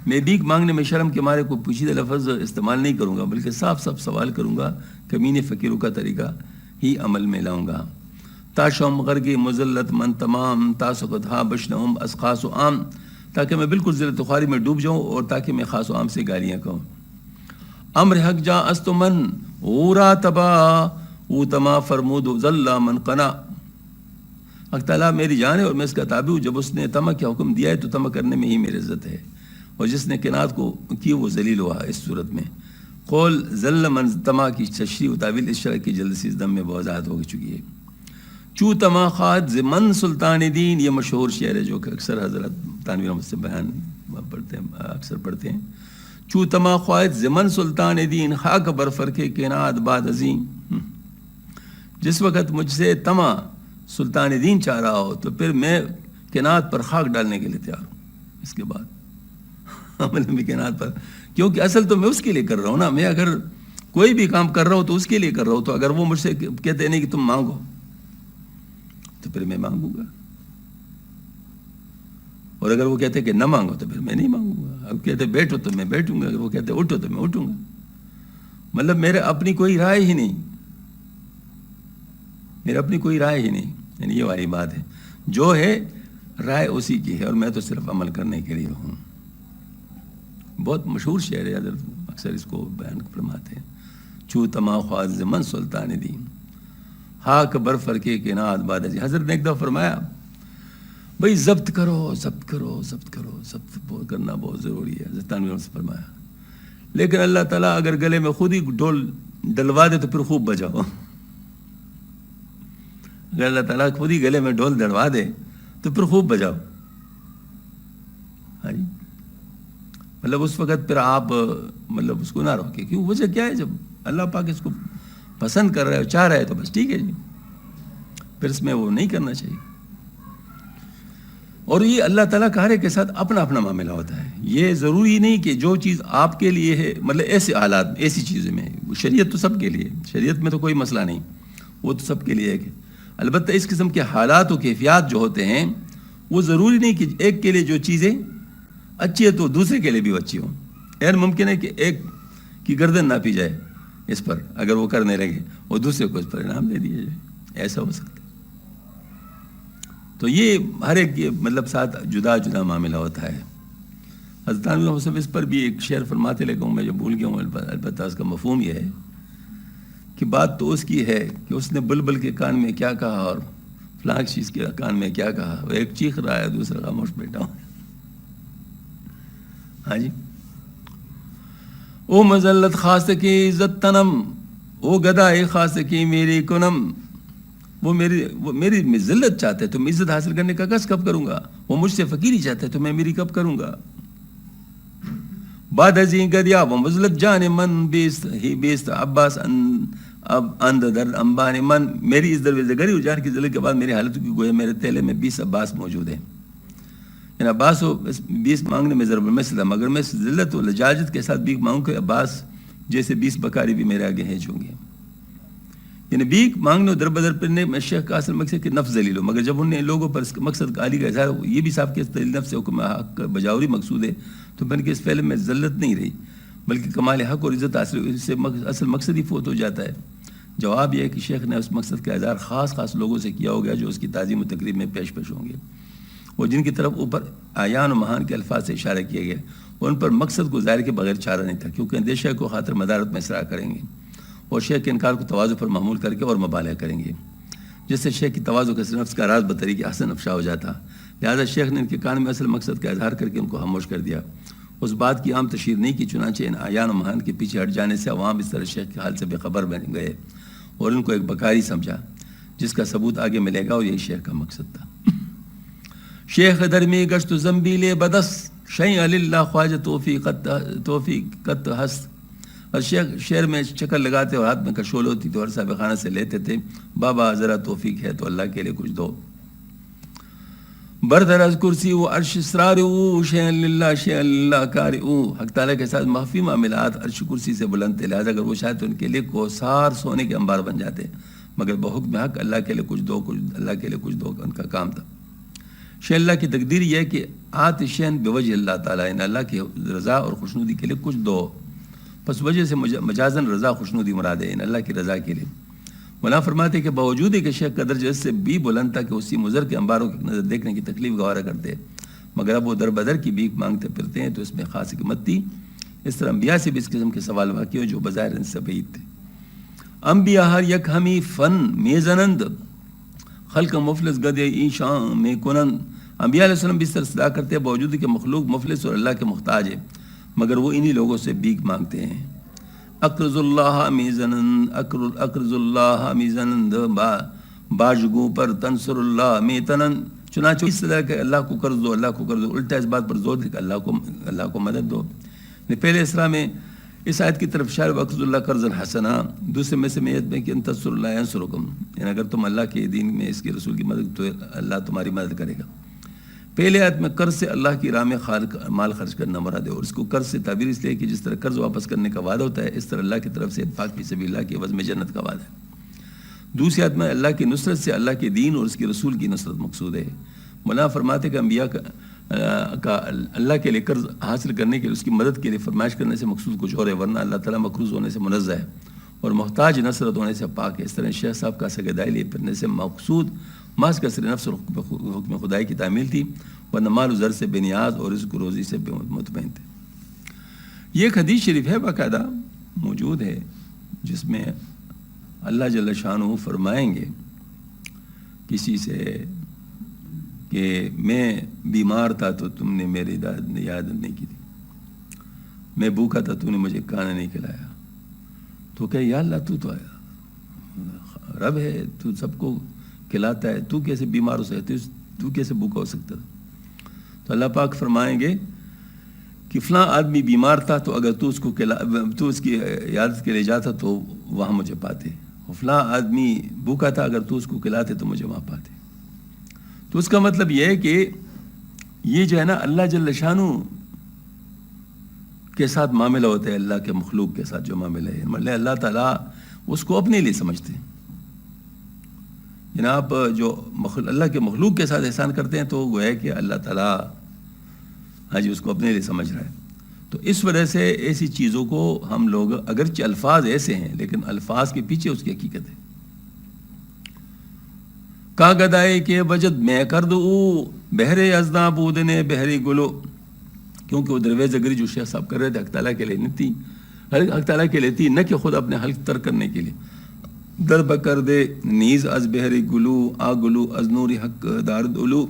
میں بھیک مانگنے میں شرم کے مارے کو پوشیدہ لفظ استعمال نہیں کروں گا بلکہ صاف سوال کروں گا. کمینے فقیروں کا طریقہ ہی عمل میں لاؤں گا. تاشم غرگی مزلت من تمام تاسقت ہا بشنہم از خاص و عام. تاکہ میں بالکل ذلت و خواری میں ڈوب جاؤں اور تاکہ میں خاص و عام سے گالیاں کہوں. امر حق جا است من غورا تبا او تما فرمود ذلہ من قنا. حق تعالیٰ میری جان ہے اور میں اس کا تابع ہوں. جب اس نے تمہ کا حکم دیا ہے تو تمہ کرنے میں ہی میری عزت ہے اور جس نے قناعت کو کی وہ ذلیل ہوا. اس صورت میں قول ذل من تمہ کی تشریح و تعویل اس شرح کی جلد سے اس دم میں بوضاحت ہو چکی ہے. چو تمہ خواہد زمن سلطان دین. یہ مشہور شعر ہے جو کہ اکثر حضرت تانوی رحمۃ سے بیان پڑھتے ہیں اکثر پڑھتے ہیں. چو تمہ خواہد زمن سلطان دین خاک برفر کے قناعت باد عظیم. جس وقت مجھ سے تمہ سلطان دین چاہ رہا ہو تو پھر میں قناعت پر خاک ڈالنے کے لیے تیار ہوں. اس کے بعد عمل امکانات پر، کیونکہ اصل تو میں اس کے لیے کر رہا ہوں نا. میں اگر کوئی بھی کام کر رہا ہوں تو اس کے لیے کر رہا ہوں. تو اگر وہ مجھ سے کہتے نہیں کہ تم مانگو تو پھر میں مانگوں گا، اور اگر وہ کہتے کہ نہ مانگو تو پھر میں نہیں مانگوں گا. اب کہتے بیٹھو تو میں بیٹھوں گا، اگر وہ کہتے اٹھو تو میں اٹھوں گا. مطلب میرے اپنی کوئی رائے ہی نہیں، میرا اپنی کوئی رائے ہی نہیں. یعنی یہ والی بات ہے، جو ہے رائے اسی کی ہے، اور میں تو صرف عمل کرنے کے لیے ہوں. بہت مشہور شعر ہے، حضرت اکثر اس کو بیان فرماتے ہیں. چو تما خواز من سلطان دین ہاک برفر کے ناد باد جی. حضرت نے ایک دفعہ فرمایا بھائی ضبط کرو، ضبط کرو، ضبط کرو، ضبط کرنا بہت ضروری ہے. حضرت نے فرمایا لیکن اللہ تعالیٰ اگر گلے میں خود ہی ڈول ڈلوا دے تو پھر خوب بجاؤ. اگر اللہ تعالیٰ خود ہی گلے میں ڈول ڈلوا دے تو پھر خوب بجاؤ. ہاں جی، مطلب اس وقت پھر آپ مطلب اس کو نہ روکے. کیوں؟ وجہ کیا ہے؟ جب اللہ پاک اس کو پسند کر رہا ہے، چاہ رہا ہے تو بس ٹھیک ہے جی، پھر اس میں وہ نہیں کرنا چاہیے. اور یہ اللہ تعالیٰ کا ہر ایک کے ساتھ اپنا اپنا معاملہ ہوتا ہے. یہ ضروری نہیں کہ جو چیز آپ کے لیے ہے، مطلب ایسے حالات ایسی چیزیں میں، شریعت تو سب کے لیے، شریعت میں تو کوئی مسئلہ نہیں، وہ تو سب کے لیے ہے. کہ البتہ اس قسم کے حالات و کیفیات جو ہوتے ہیں وہ ضروری نہیں کہ ایک کے لیے جو چیزیں اچھی ہے تو دوسرے کے لیے بھی اچھی ہوں. غیر ممکن ہے کہ ایک کی گردن نہ پی جائے اس پر اگر وہ کرنے لگے، اور دوسرے کو اس پر انعام دے دیا جائے. ایسا ہو سکتا ہے. تو یہ ہر ایک مطلب ساتھ جدا جدا معاملہ ہوتا ہے. حضرت علیہ اس پر بھی ایک شعر فرماتے لگا ہوں، میں جو بھول گیا ہوں، البتہ اس کا مفہوم یہ ہے کہ بات تو اس کی ہے کہ اس نے بلبل کے کان میں کیا کہا اور فلاں چیز کے کان میں کیا کہا. وہ ایک چیخ رہا ہے، دوسرا خاموش بیٹھا ہوں. ہاں جی. او مذلت خاص کی عزت تنم، او گدائے خاص کی میری کنم. وہ میری ذلت چاہتے تو میں عزت حاصل کرنے کا کس کب کروں گا. وہ مجھ سے فقیری چاہتے تو میں میری کب کروں گا. بعد ازیں گدیا وہ مذلت جان من بیست ہی بیست عباس اب اند در انبان من. میری اس درویز گری جان کی ذلت کے بعد میری حالت کی گویا میرے تیلے میں 20 عباس موجود ہیں. یعنی عباس ہو 20 مانگنے میں ضرب المثل، مگر میں ذلت و لجاجت کے ساتھ بھیک مانگوں کہ عباس جیسے 20 بکاری بھی میرے آگے ہینچ ہوں گے. یعنی بھیک مانگنے و در بدر پھرنے میں شیخ کا اصل مقصد کہ نفس ذلیل ہو. مگر جب انہوں نے لوگوں پر اس مقصد عالی کا اظہار، یہ بھی صاحب کہ نفس سے حکم حق بجاوری مقصود ہے، تو پھر کہ اس پہلے میں ذلت نہیں رہی بلکہ کمال حق اور عزت حاصل، اس سے اصل مقصد ہی فوت ہو جاتا ہے. جواب یہ ہے کہ شیخ نے اس مقصد کا اظہار خاص لوگوں سے کیا ہو گیا جو اس کی تعظیم و تقریب میں پیش ہوں گے، اور جن کی طرف اوپر آیان و مہان کے الفاظ سے اشارہ کیا گیا، اور ان پر مقصد کو ظاہر کے بغیر چارہ نہیں تھا، کیونکہ اندیشہ کو خاطر مدارت میں اصرار کریں گے اور شیخ کے انکار کو تواضع پر محمول کر کے اور مبالغہ کریں گے، جس سے شیخ کی تواضع کے نفس کا راز بطریق حسن افشا ہو جاتا. لہذا شیخ نے ان کے کان میں اصل مقصد کا اظہار کر کے ان کو خاموش کر دیا. اس بات کی عام تشہیر نہیں کی، چنانچہ ان آیان و مہان کے پیچھے ہٹ جانے سے عوام اس طرح شیخ کے حال سے بے خبر بن گئے اور ان کو ایک بکاری سمجھا، جس کا ثبوت آگے ملے گا، اور یہی شیخ کا مقصد تھا. شیخ درمی گشت و زنبیل بدس شیء للہ خواجہ توفیقت ہست. اور شیخ شعر میں چکر لگاتے اور ہاتھ میں کشول ہوتی تو ہر صاحب خانہ سے لیتے تھے، بابا ذرا توفیق ہے تو اللہ کے لیے کچھ دو. بردر از کرسی و عرش اسرار شیء للہ شیء للہ کار. حق تعالیٰ کے ساتھ مخفی معاملات عرش کرسی سے بلند تھے، لہٰذا اگر وہ چاہتے تو ان کے لیے کوثار سونے کے انبار بن جاتے، مگر بحکم حق اللہ کے لیے کچھ دو، اللہ کے لیے کچھ دو ان کا کام تھا. شیء اللہ کی تقدیر یہ ہے کہ آتشین بوجہ اللہ تعالیٰ، ان اللہ کی رضا اور خوشنودی کے لیے کچھ دو. پس وجہ سے مجازن رضا خوشنودی مراد ہے، ان اللہ کی رضا کے لیے. مولانا فرماتے کہ باوجود کہ شیخ کا درجہ اس سے بھی بلند تھا کہ اسی مضر کے انباروں کی نظر دیکھنے کی تکلیف گوارا کرتے، مگر اب وہ در بدر کی بھیک مانگتے پھرتے ہیں، تو اس میں خاص حکمت تھی. اس طرح انبیاء سے بھی اس قسم کے سوال واقع ہو جو بظاہر ان سے بعید تھے. انبیاء ہر یک ہمی فن میزنند خلق مفلس گدے ایشان میں کنند. انبیاء علیہ السلام بھی اس طرح صدا کرتے ہیں باوجود کہ مخلوق مفلس اور اللہ کے محتاج ہے، مگر وہ انہی لوگوں سے بھیک مانگتے ہیں. اقرض اللہ میزنند اقرض اللہ میزنند باجگو پر تنصر اللہ میتنند. چنانچہ اس طرح کہ اللہ کو قرض دو، اللہ کو قرض دو، الٹا اس بات پر زور دے کہ اللہ کو مدد دو. پہلے اسرا میں اس آیت کی طرف اشارہ اقرض اللہ قرض حسنا، دوسرے میں سے میت میں کہ ان تنصر اللہ ینصرکم، یعنی اگر تم اللہ کے دین میں اس کے رسول کی مدد تو اللہ تمہاری مدد کرے گا. پہلے آیت میں قرض سے اللہ کی راہ میں مال خرچ کرنا مراد ہے، اور اس کو قرض سے تعبیر اس لیے کہ جس طرح قرض واپس کرنے کا وعدہ ہوتا ہے، اس طرح اللہ کی طرف سے انفاق فی سبیل اللہ کے عوض میں جنت کا وعدہ ہے۔ دوسری آیت میں اللہ کی نصرت سے اللہ کے دین اور اس کے رسول کی نصرت مقصود ہے۔ مولانا فرماتے کہ انبیاء کا اللہ کے لیے قرض حاصل کرنے کے لیے، اس کی مدد کے لیے فرمائش کرنے سے مقصود کچھ اور ہے، ورنہ اللہ تعالیٰ مقروض ہونے سے منزہ ہے اور محتاج نصرت ہونے سے پاک ہے۔ اس طرح شیخ صاحب کا سگدائی لیے پھرنے سے مقصود محض کثر نفس اور حکم خدائی کی تعمیل تھی، ورنہ مال و زر سے بے نیاز اور رزق و روزی سے بے مطمئن تھے۔ یہ ایک حدیث شریف ہے، باقاعدہ موجود ہے، جس میں اللہ جل شانہ فرمائیں گے کسی سے کہ میں بیمار تھا تو تم نے میری یاد نہیں کی تھی، میں بھوکا تھا تو نے مجھے کھانا نہیں کھلایا، تو کہ یا اللہ تو رب ہے، تو سب کو کھلاتا ہے، تو کیسے بیمار ہو سکتا ہے، تو کیسے بھوکا ہو سکتا تھا؟ تو اللہ پاک فرمائیں گے کہ فلاں آدمی بیمار تھا تو اگر تو اس کی عیادت کے لیے جاتا تو وہاں مجھے پاتے، اور فلاں آدمی بھوکا تھا اگر تو اس کو کھلاتے تو مجھے وہاں پاتے۔ تو اس کا مطلب یہ ہے کہ یہ جو ہے نا اللہ جل شانہ کے ساتھ معاملہ ہوتا ہے، اللہ کے مخلوق کے ساتھ جو معاملہ ہے، مطلب اللہ تعالیٰ اس کو اپنے لیے سمجھتے ہیں۔ جناب جو اللہ کے مخلوق کے ساتھ احسان کرتے ہیں تو گویا کہ اللہ تعالیٰ اس کو اپنے لیے سمجھ رہا ہے۔ تو اس وجہ سے ایسی چیزوں کو ہم لوگ، اگرچہ الفاظ ایسے ہیں لیکن الفاظ کے پیچھے اس کی حقیقت ہے۔ کا گدائے کے وجد میں کرد او بہرے ازنا بودنے بہری گلو، کیونکہ وہ درویز گری جو شیخ صاحب کر رہے تھے حق تعالیٰ کے لیے نہیں تھی، حق تعالیٰ کے لیے تھی، نہ کہ خود اپنے حلق تر کرنے کے لیے۔ در بکر دے نیز از بہری گلو آ گلو از نوری حق دارد علو،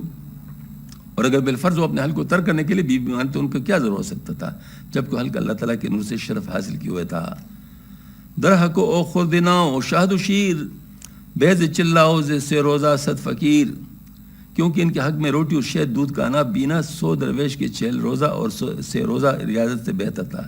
اور اگر بالفرض وہ اپنے حلق کو تر کرنے کے لیے بی مانتے تو ان کو کیا ضرور ہو سکتا تھا، جبکہ حلق اللہ تعالیٰ کے نور سے شرف حاصل کیے ہوئے تھا۔ در حق او خردنا او شہد و شیر بیز چلاؤ سے روزہ صد فقیر، کیونکہ ان کے حق میں روٹی اور شہد دودھ کا اناب بینا 100 درویش کے 6 روزہ اور سے روزہ ریاضت سے بہتر تھا۔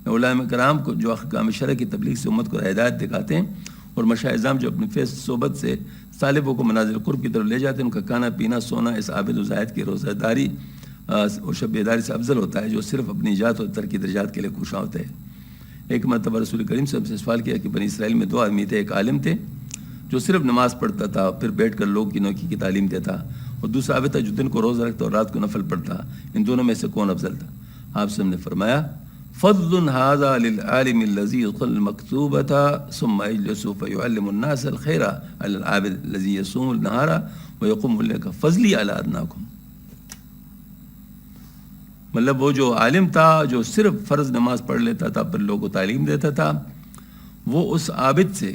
علماء کرام کو جو احکام شرع کی تبلیغ سے امت کو ہدایت دکھاتے ہیں، اور مشاہزام جو اپنے فیض صحبت سے طالبوں کو منازل قرب کی طرف لے جاتے ہیں، ان کا کھانا پینا سونا اس عابد و زاہد کی روزہ داری اور شب بیداری سے افضل ہوتا ہے، جو صرف اپنی ذات اور ترقی درجات کے لیے کوشاں ہوتے ہیں۔ ایک مرتبہ رسول کریم صاحب سے سوال کیا کہ بنی اسرائیل میں 2 آدمی تھے، ایک عالم تھے جو صرف نماز پڑھتا تھا پھر بیٹھ کر لوگ کی نوکی کی تعلیم دیتا، اور دوسرا عابد تھا جو دن کو روزہ رکھتا اور رات کو نفل پڑھتا، ان دونوں میں سے کون افضل تھا؟ آپ سے ہم نے فرمایا فضل هذا للعالم الذي يقل المكتوبة ثم يجلس فيعلم الناس الخير على العابد الذي يصوم النهار ويقوم الليل فضلی على ادناكم۔ مطلب وہ جو عالم تھا جو صرف فرض نماز پڑھ لیتا تھا پھر لوگوں کو تعلیم دیتا تھا، وہ اس عابد سے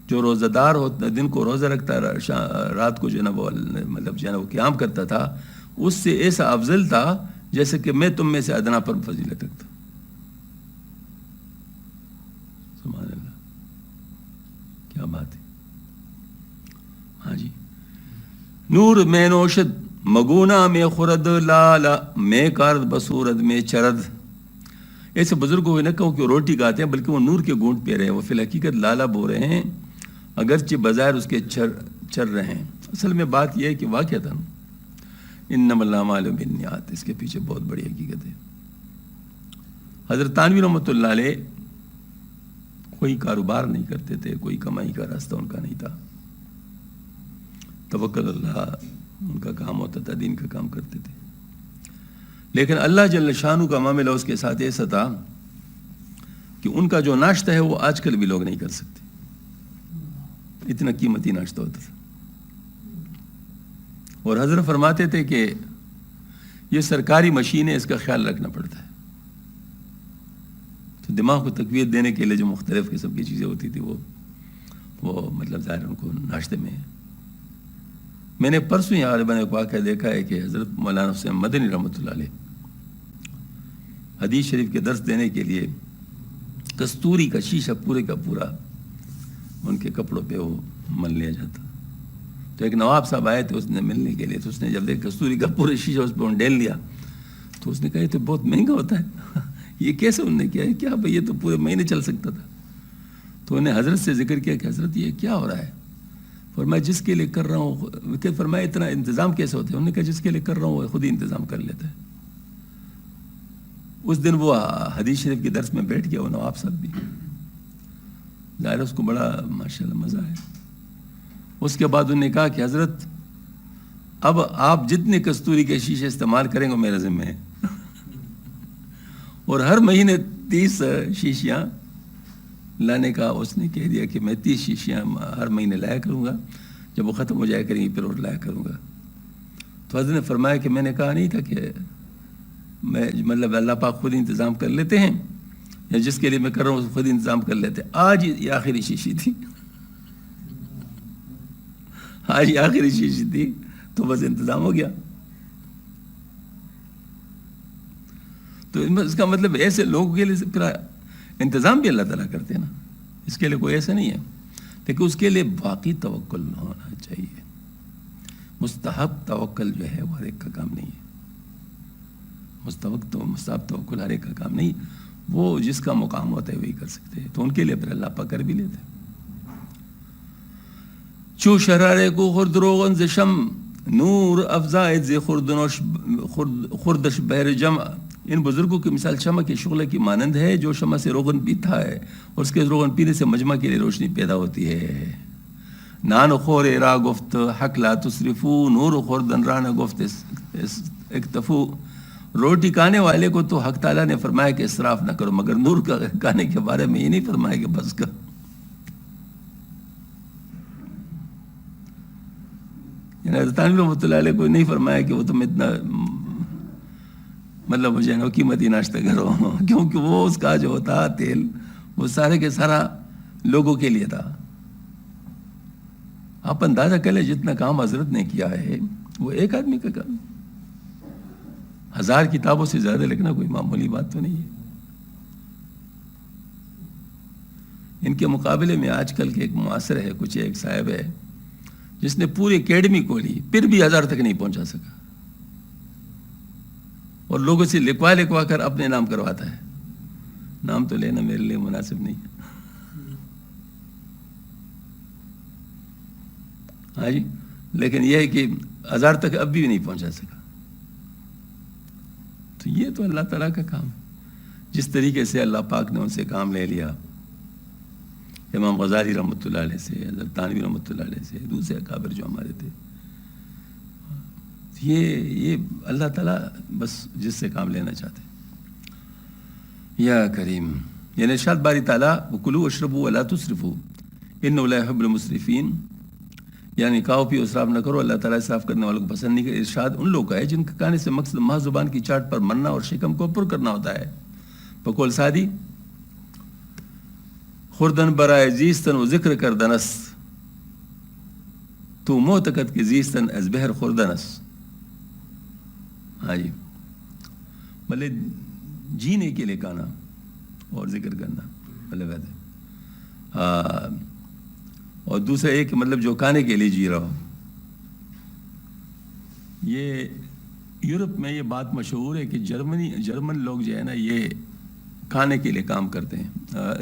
جو روزہ دار ہوتا، دن کو روزہ رکھتا، رات کو جو ہے نا وہ مطلب جو ہے نا وہ قیام کرتا تھا، اس سے ایسا افضل تھا جیسے کہ میں تم میں سے ادنا پر فضیلت رکھتا۔ سبحان اللہ، کیا بات ہے۔ ہاں جی، نور میں نوشد مگونا میں خورد لالا میں کارد بصورت میں چرد۔ ایسے بزرگوں کو نہ کہو کہ وہ روٹی کھاتے ہیں بلکہ وہ نور کے گونٹ پی رہے ہیں، وہ فی الحقیقت لالا بو رہے ہیں اگرچہ بظاہر اس کے چر رہے ہیں۔ اصل میں بات یہ ہے کہ واقعہ تھا انما الاعمال بالنیات، اس کے پیچھے بہت بڑی حقیقت ہے۔ حضرت تھانوی رحمۃ اللہ علیہ کوئی کاروبار نہیں کرتے تھے، کوئی کمائی کا راستہ ان کا نہیں تھا، توکل اللہ ان کا کام ہوتا تھا، دین کا کام کرتے تھے۔ لیکن اللہ جل شانہ کا معاملہ اس کے ساتھ ایسا تھا کہ ان کا جو ناشتہ ہے وہ آج کل بھی لوگ نہیں کر سکتے، اتنا قیمتی ناشتہ ہوتا تھا۔ اور حضرت فرماتے تھے کہ یہ سرکاری مشین ہے، اس کا خیال رکھنا پڑتا ہے۔ تو دماغ کو تقویت دینے کے لیے جو مختلف قسم کی چیزیں ہوتی تھی وہ مطلب ظاہر ان کو ناشتے میں۔ میں نے پرسوں یہاں میں نے ایک واقعہ دیکھا ہے کہ حضرت مولانا حسین مدنی رحمۃ اللہ علیہ حدیث شریف کے درس دینے کے لیے کستوری کا شیشہ پورے کا پورا ان کے کپڑوں پہ وہ مل لیا جاتا۔ تو ایک نواب صاحب آئے تھے اس نے ملنے کے لیے، تو اس نے جب دیکھ کستوری کا پورے شیشہ اس پہ ڈیل لیا تو اس نے کہا یہ تو بہت مہنگا ہوتا ہے، یہ کیسے انہوں نے کیا ہے، کیا بھائی یہ تو پورے مہینے چل سکتا تھا۔ تو انہیں حضرت سے ذکر کیا کہ حضرت یہ کیا ہو رہا ہے؟ فرمایا جس کے لیے کر رہا ہوں، کہ فرمایا اتنا انتظام کیسے ہوتے ہیں؟ انہوں نے کہا جس کے لیے کر رہا ہوں وہ خود ہی انتظام کر لیتا ہے۔ اس دن وہ حدیث شریف کے درس میں بیٹھ گیا، وہ نواب صاحب بھی، ظاہر اس کو بڑا ماشاءاللہ مزہ ہے۔ اس کے بعد انہوں نے کہا کہ حضرت اب آپ جتنے کستوری کے شیشے استعمال کریں گے میرے ذمہ ہے، اور ہر مہینے 30 شیشیاں لانے کا اس نے کہہ دیا کہ میں 30 شیشیاں ہر مہینے لایا کروں گا، جب وہ ختم ہو جایا کریں گی پھر اور لایا کروں گا۔ تو حضرت نے فرمایا کہ میں نے کہا نہیں تھا کہ میں مطلب اللہ پاک خود انتظام کر لیتے ہیں، یا جس کے لیے میں کر رہا ہوں خود انتظام کر لیتے ہیں۔ آج یہ آخری شیشی تھی، آج یہ آخری شیشی تھی تو بس انتظام ہو گیا۔ تو اس کا مطلب ایسے لوگوں کے لیے پھر انتظام بھی اللہ تعالیٰ کرتے ہیں نا، اس کے لیے کوئی ایسا نہیں ہے، لیکن اس کے لیے باقی توکل ہونا چاہیے۔ مستحب توکل جو ہے وہ ہر ایک کا کام نہیں ہے، مستحب توکل ہر ایک کا کام نہیں، وہ جس کا مقام ہوتا ہے وہی کر سکتے ہیں، تو ان کے لیے پھر اللہ پاک کر بھی لیتے ہیں۔ چو شرارے کو خرد روغن ز شم نور افزائد ز خردش بہر جمع۔ ان بزرگوں کی مثال شمع کے شعلے کی مانند ہے جو شمع سے روغن پیتا ہے اور اس کے روغن پینے سے مجمع کے لیے روشنی پیدا ہوتی ہے۔ نان خور را گفت حق لا تصرفو، نور خوردن رانا گفت اکتفو۔ روٹی کھانے والے کو تو حق تعالیٰ نے فرمایا کہ اسراف نہ کرو، مگر نور کا کھانے کے بارے میں یہ نہیں فرمایا کہ بس کر۔ حضرت علی رحمۃ اللہ علیہ کو نہیں فرمایا کہ وہ تم اتنا مطلب مجھے نو قیمتی ناشتہ کرو، کیونکہ وہ اس کا جو تھا تیل وہ سارے کے سارا لوگوں کے لیے تھا۔ آپ اندازہ کر لیں جتنا کام حضرت نے کیا ہے وہ ایک آدمی کا کام، 1000 کتابوں سے زیادہ لکھنا کوئی معمولی بات تو نہیں ہے۔ ان کے مقابلے میں آج کل کے ایک معاصر ہے، کچھ ایک صاحب ہے جس نے پوری اکیڈمی کو لی، پھر بھی 1000 تک نہیں پہنچا سکا، اور لوگوں سے لکھوا کر اپنے نام کرواتا ہے۔ نام تو لینا میرے لیے مناسب نہیں ہے، ہاں جی، لیکن یہ ہے کہ 1000 تک اب بھی نہیں پہنچا سکا۔ تو یہ تو اللہ تعالیٰ کا کام ہے۔ جس طریقے سے اللہ پاک نے ان سے کام لے لیا، امام غزالی رحمۃ اللہ علیہ سے، حضرت تھانوی رحمۃ اللہ علیہ سے، دوسرے اکابر جو ہمارے تھے، یہ اللہ تعالیٰ بس جس سے کام لینا چاہتے ہیں۔ یا کریم، یعنی ارشاد باری تعالیٰ وَكُلُوا وَاشْرَبُوا وَلَا تُسْرِفُوا إِنَّهُ لَا يُحِبُّ الْمُسْرِفِينَ، یعنی کھاؤ پیو اسراف نہ کرو، اللہ تعالیٰ اسراف کرنے والوں کو پسند نہیں کرے۔ ارشاد ان لوگوں کا ہے جن کا کھانے سے مقصد محض زبان کی چاٹ پر مرنا اور شکم کو پر کرنا ہوتا ہے۔ بقول سعدی خوردن برائے زیستن و ذکر کردنس، تو معتقد کے زیستن از بہر خوردنس۔ ہاں جی، مطلب جینے کے لیے کھانا اور ذکر کرنا مطلب ہے، اور دوسرا ایک مطلب جو کھانے کے لیے جی رہا ہو۔ یہ یورپ میں یہ بات مشہور ہے کہ جرمن لوگ جو ہے نا یہ کھانے کے لیے کام کرتے ہیں،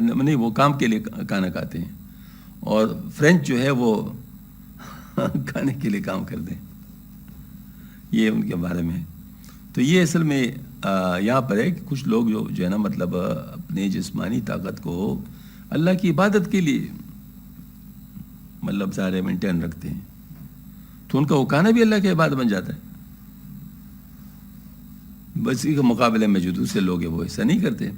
نہیں وہ کام کے لیے کھانا کھاتے ہیں، اور فرینچ جو ہے وہ کھانے کے لیے کام کرتے ہیں، یہ ان کے بارے میں۔ تو یہ اصل میں یہاں پر ہے کہ کچھ لوگ جو ہے نا مطلب اپنے جسمانی طاقت کو اللہ کی عبادت کے لیے مطلب سارے مینٹین رکھتے ہیں، تو ان کا وہ کھانا بھی اللہ کی عبادت بن جاتا ہے۔ بس اسی کے مقابلے میں جو دوسرے لوگ ہیں وہ ایسا نہیں کرتے،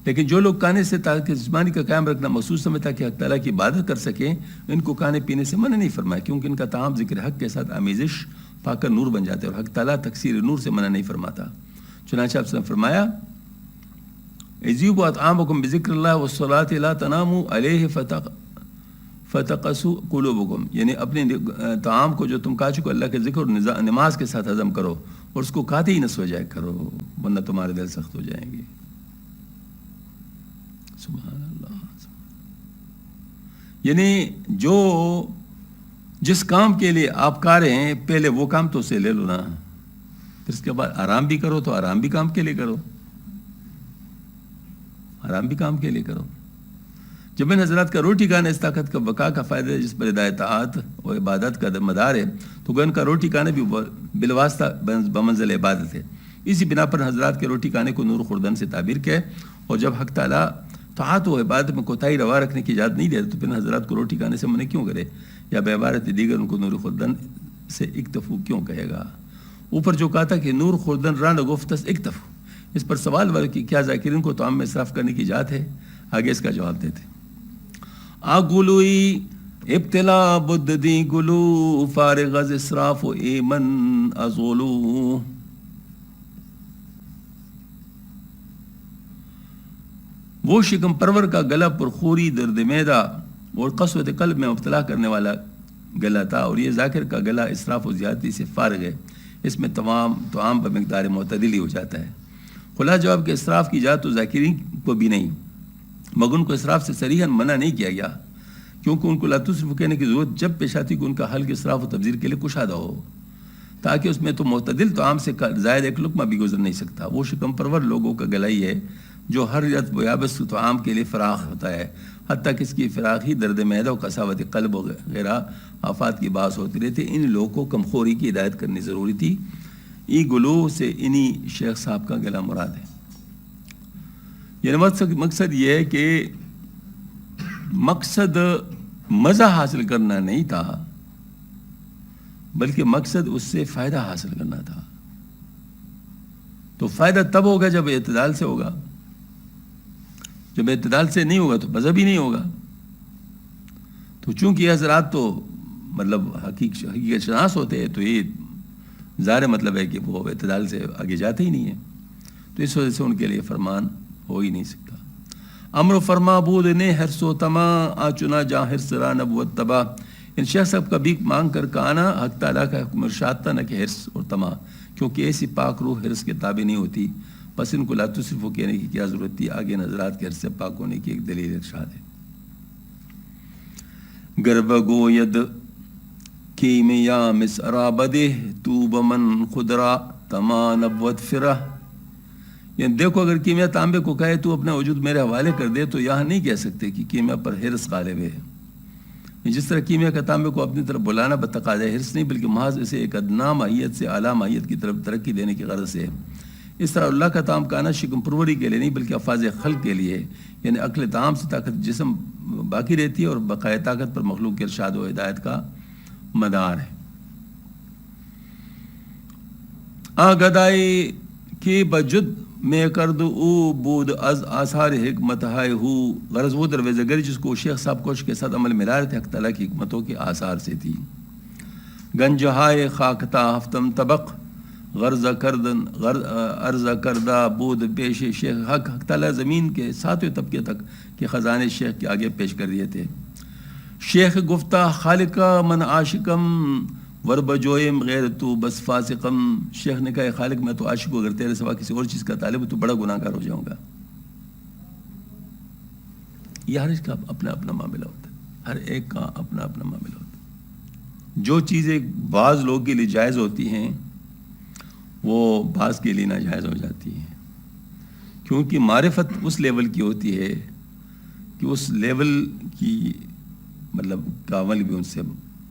لیکن جو لوگ کھانے سے تاکہ جسمانی کا قیام رکھنا محسوس سمجھتا کہ حق تعالیٰ کی عبادت کر سکیں، ان کو کھانے پینے سے منع نہیں فرمایا، کیونکہ ان کا طعام ذکر حق کے ساتھ آمیزش پا کر نور بن جاتے ہیں، اور حق تعالیٰ تکثیر نور سے منع نہیں فرماتا۔ چنانچہ آپ نے فرمایا اذیبوا اطعامکم بذکر اللہ والصلاۃ لا تناموا علیہ فتقسوا قلوبکم، یعنی اپنے طعام کو جو تم کھا چکو اللہ کے ذکر اور نماز کے ساتھ ہضم کرو، اور اس کو کھاتے ہی نہ سو جایا کرو ورنہ تمہارے دل سخت ہو جائیں گے۔ سبحان اللہ۔ یعنی جو جس کام کے لیے آپ کھا رہے ہیں پہلے وہ کام تو اسے لے لو نا، پھر اس کے بعد آرام بھی کرو، تو آرام بھی کام کے لیے کرو، آرام بھی کام کے لیے کرو۔ جب ان حضرات کا روٹی کھانا اس طاقت کا بقا کا فائدہ ہے جس پر ہدایت و عبادت کا مدار ہے، تو گن کا روٹی کھانا بھی بالواسطہ بمنزل عبادت ہے۔ اسی بنا پر حضرات کے روٹی کھانے کو نور خوردن سے تعبیر کیا، اور جب حق تعالیٰ طاعت و عبادت میں کوتاہی روا رکھنے کی اجازت نہیں دیتا تو پھر حضرات کو روٹی کھانے سے منع کیوں کرے، یا بعبارت دیگر ان کو نور خوردن سے اکتفو کیوں کہے گا؟ اوپر جو کہا تھا کہ نور خوردن ران گفتس اکتفو، اس پر سوال والا کہ کیا ذاکرین کو طعام میں اسراف کرنے کی اجازت ہے؟ آگے اس کا جواب دیتے۔ آگلوئی ابتلا بد دی گلو فارغ از اسراف و ایمن ازولو، وہ شکم پرور کا گلا پرخوری درد میدا اور قسوت قلب میں مبتلا کرنے والا گلا تھا، اور یہ ذاکر کا گلا اسراف و زیادتی سے فارغ ہے، اس میں تمام طعام پر مقدار معتدلی ہو جاتا ہے۔ خلاصہ جواب کہ اسراف کی اجازت تو ذاکرین کو بھی نہیں، مگر ان کو اسراف سے صریحاً منع نہیں کیا گیا، کیونکہ ان کو لا تصرف کہنے کی ضرورت جب پیش آتی کہ ان کا حل کے اسراف و تبذیر کے لیے کشادہ ہو، تاکہ اس میں تو معتدل طعام سے زائد ایک لقمہ بھی گزر نہیں سکتا۔ وہ شکم پرور لوگوں کا گلا ہی ہے جو ہر رطب و یابس طعام کے لیے فراخ ہوتا ہے، حتیٰ کہ اس کی فراخی درد معدہ و قساوت قلب وغیرہ آفات کی باعث ہوتی رہتی۔ ان لوگوں کو کمخوری کی ہدایت کرنی ضروری تھی۔ ای گلو سے انہی شیخ صاحب کا گلا مراد ہے۔ یعنی مقصد یہ ہے کہ مقصد مزہ حاصل کرنا نہیں تھا، بلکہ مقصد اس سے فائدہ حاصل کرنا تھا۔ تو فائدہ تب ہوگا جب اعتدال سے ہوگا، جب اعتدال سے نہیں ہوگا تو مذہب ہی نہیں ہوگا۔ تو چونکہ یہ حضرات تو مطلب حقیقت شناس ہوتے ہیں، تو یہ ظاہر مطلب ہے کہ وہ اعتدال سے آگے جاتے ہی نہیں ہیں، تو اس وجہ سے ان کے لیے فرمان ہو ہی نہیں سکتا۔ امر و فرما بود نے حرص و تما آچنا جاں حرص را نبوت تبا، ان شیخ صاحب کا بھیک مانگ کر کہانا حق تعالیٰ کا حکم ارشاد تھا، نہ کہ حرص اور تما، کیونکہ ایسی پاک روح حرص کے تابع نہیں ہوتی، بس ان کو لا تصرف کہنے کی کیا ضرورت تھی؟ آگے نظرات کے حرص سے پاک ہونے کی ایک دلیل ارشاد ہے۔ گرب گوید کیمیا مسرا بدہ تو بمن خدرا تما نبوت فرہ، یعنی دیکھو اگر کیمیا تانبے کو کہے تو اپنا وجود میرے حوالے کر دے، تو یہاں نہیں کہہ سکتے کہ کیمیا پر حرص غالب ہے۔ جس طرح کیمیا کا تانبے کو اپنی طرف بلانا بتقاضۂ حرص نہیں، بلکہ محض اسے ایک ادنا ماہیت سے اعلیٰ ماہیت کی طرف ترقی دینے کی غرض سے، اس طرح اللہ کا طعام کھانا شکم پروری کے لیے نہیں بلکہ افاظ خلق کے لیے، یعنی عقل طعام سے طاقت جسم باقی رہتی ہے اور بقائے طاقت پر مخلوق کے ارشاد و ہدایت کا مدار ہے۔ آگدائی کی بجد میں کرد او بود از آثار حکمت ہائے ہو، غرض وہ درویزہ گری جس کو شیخ صاحب کوش کے ساتھ عمل ملا رہے تھے حق تعالیٰ کی حکمتوں کے آثار سے تھی۔ گنج ہائے خاکتا ہفتم طبق غرض کردن عرض کردہ بود پیش شیخ، حق تعالیٰ زمین کے 7ویں طبقے تک کے خزانے شیخ کے آگے پیش کر دیے تھے۔ شیخ گفتہ خالقہ من عاشقم ورب جوئم غیر تو بس فاسقم، شیخ نے کہا خالق میں تو عاشق ہوں، اگر تیرے سوا کسی اور چیز کا طالب ہے تو بڑا گناہ گار ہو جاؤں گا۔ یہ ہر ایک کا اپنا اپنا معاملہ ہوتا ہے، ہر ایک کا اپنا اپنا معاملہ ہوتا ہے۔ جو چیزیں بعض لوگوں کے لیے جائز ہوتی ہیں وہ بعض کے لیے ناجائز ہو جاتی ہیں، کیونکہ معرفت اس لیول کی ہوتی ہے کہ اس لیول کی مطلب کا عمل بھی ان سے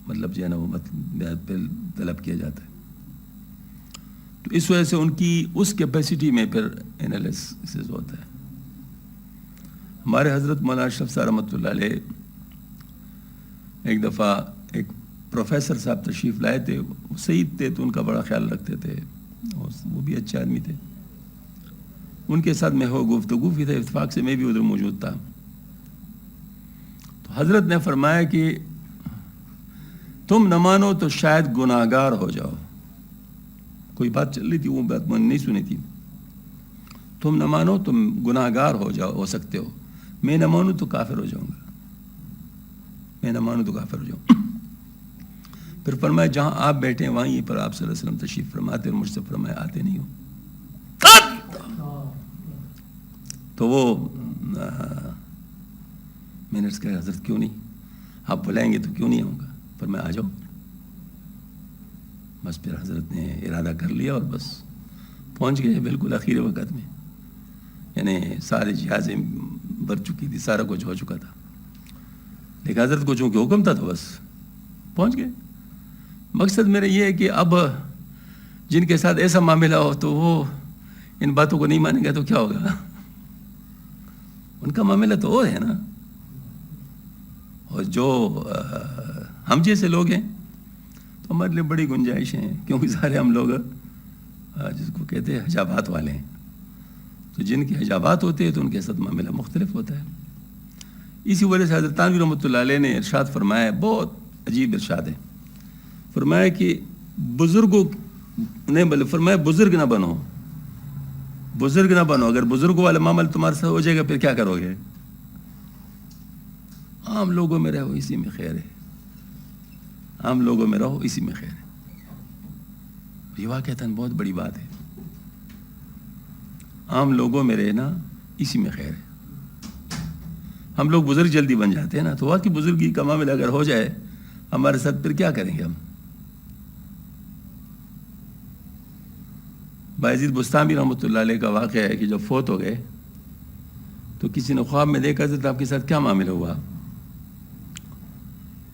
مطلب جو ہے نا وہ مطلب طلب کیا جاتا ہے، تو اس وجہ سے ان کی اس کیپیسٹی میں پھر انالیسس ہوتا ہے۔ ہمارے حضرت مولانا اشرف صاحب رحمۃ اللہ علیہ ایک دفعہ ایک پروفیسر صاحب تشریف لائے تھے، وہ سعید تھے تو ان کا بڑا خیال رکھتے تھے، اور وہ بھی اچھے آدمی تھے۔ ان کے ساتھ میں ہو گفتگو بھی تھا، اتفاق سے میں بھی ادھر موجود تھا، تو حضرت نے فرمایا کہ تم نہ مانو تو شاید گناہ گار ہو جاؤ۔ کوئی بات چل رہی تھی، وہ بات میں نے نہیں سنی تھی۔ تم نہ مانو تم گناہ گار ہو سکتے ہو، میں نہ مانوں تو کافر ہو جاؤں گا، میں نہ مانوں تو کافر ہو جاؤں۔ پھر فرمایا جہاں آپ بیٹھے ہیں وہیں پر آپ صلی اللہ علیہ وسلم تشریف فرماتے، اور مجھ سے فرمایا آتے نہیں ہو۔ تو وہ میں نے کہا حضرت کیوں نہیں، آپ بلائیں گے تو کیوں نہیں آؤں گا، پر میں آ جاؤ۔ بس پھر حضرت نے ارادہ کر لیا اور بس پہنچ گئے بالکل آخری وقت میں، یعنی سارے جہازیں بھر چکی تھی، سارا کچھ ہو چکا تھا۔ لیکن حضرت کو چونکہ حکم تھا تو بس پہنچ گئے. مقصد میرا یہ ہے کہ اب جن کے ساتھ ایسا معاملہ ہو تو وہ ان باتوں کو نہیں مانیں گے تو کیا ہوگا؟ ان کا معاملہ تو اور ہے نا. اور جو ہم جیسے لوگ ہیں تو ہمارے لیے بڑی گنجائش ہیں، کیونکہ سارے ہم لوگ جس کو کہتے ہیں حجابات والے ہیں. تو جن کے حجابات ہوتے ہیں تو ان کے ساتھ معاملہ مختلف ہوتا ہے. اسی وجہ سے حضرت تھانوی رحمۃ اللہ علیہ نے ارشاد فرمایا ہے، بہت عجیب ارشاد ہے. فرمایا کہ بزرگوں نے فرمایا بزرگ نہ بنو، بزرگ نہ بنو. اگر بزرگوں والا معاملہ تمہارے ساتھ ہو جائے گا پھر کیا کرو گے؟ عام لوگوں میں رہو، اسی میں خیر ہے. عام لوگوں میں رہو، اسی میں خیر ہے. یہ واقعتاً بہت بڑی بات ہے. عام لوگوں میں رہنا اسی میں خیر ہے. ہم لوگ بزرگ جلدی بن جاتے ہیں نا، تو واقعی بزرگی کا معاملہ اگر ہو جائے ہمارے ساتھ پھر کیا کریں گے ہم؟ بایزید بستامی رحمۃ اللہ علیہ کا واقعہ ہے کہ جب فوت ہو گئے تو کسی نے خواب میں دیکھا حضرت آپ کے ساتھ کیا معاملہ ہوا؟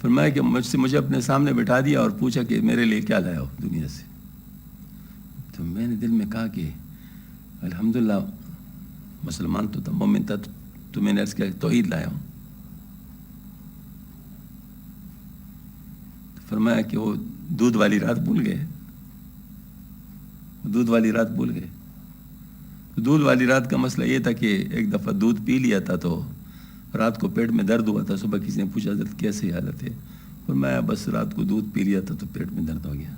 فرمایا کہ مجھے اپنے سامنے بٹھا دیا اور پوچھا کہ میرے لیے کیا لایا ہو دنیا سے. تو میں نے دل میں کہا کہ الحمدللہ مسلمان تو تھا، مومن تھا، تو میں نے عرض کیا توحید لایا ہوں. فرمایا کہ وہ دودھ والی رات بھول گئے. دودھ والی رات بھول گئے. دودھ والی رات کا مسئلہ یہ تھا کہ ایک دفعہ دودھ پی لیا تھا تو رات کو پیٹ میں درد ہوا تھا. صبح کسی نے پوچھا حضرت کیسی حالت ہے؟ فرمایا بس رات کو دودھ پی لیا تھا تو پیٹ میں درد ہو گیا.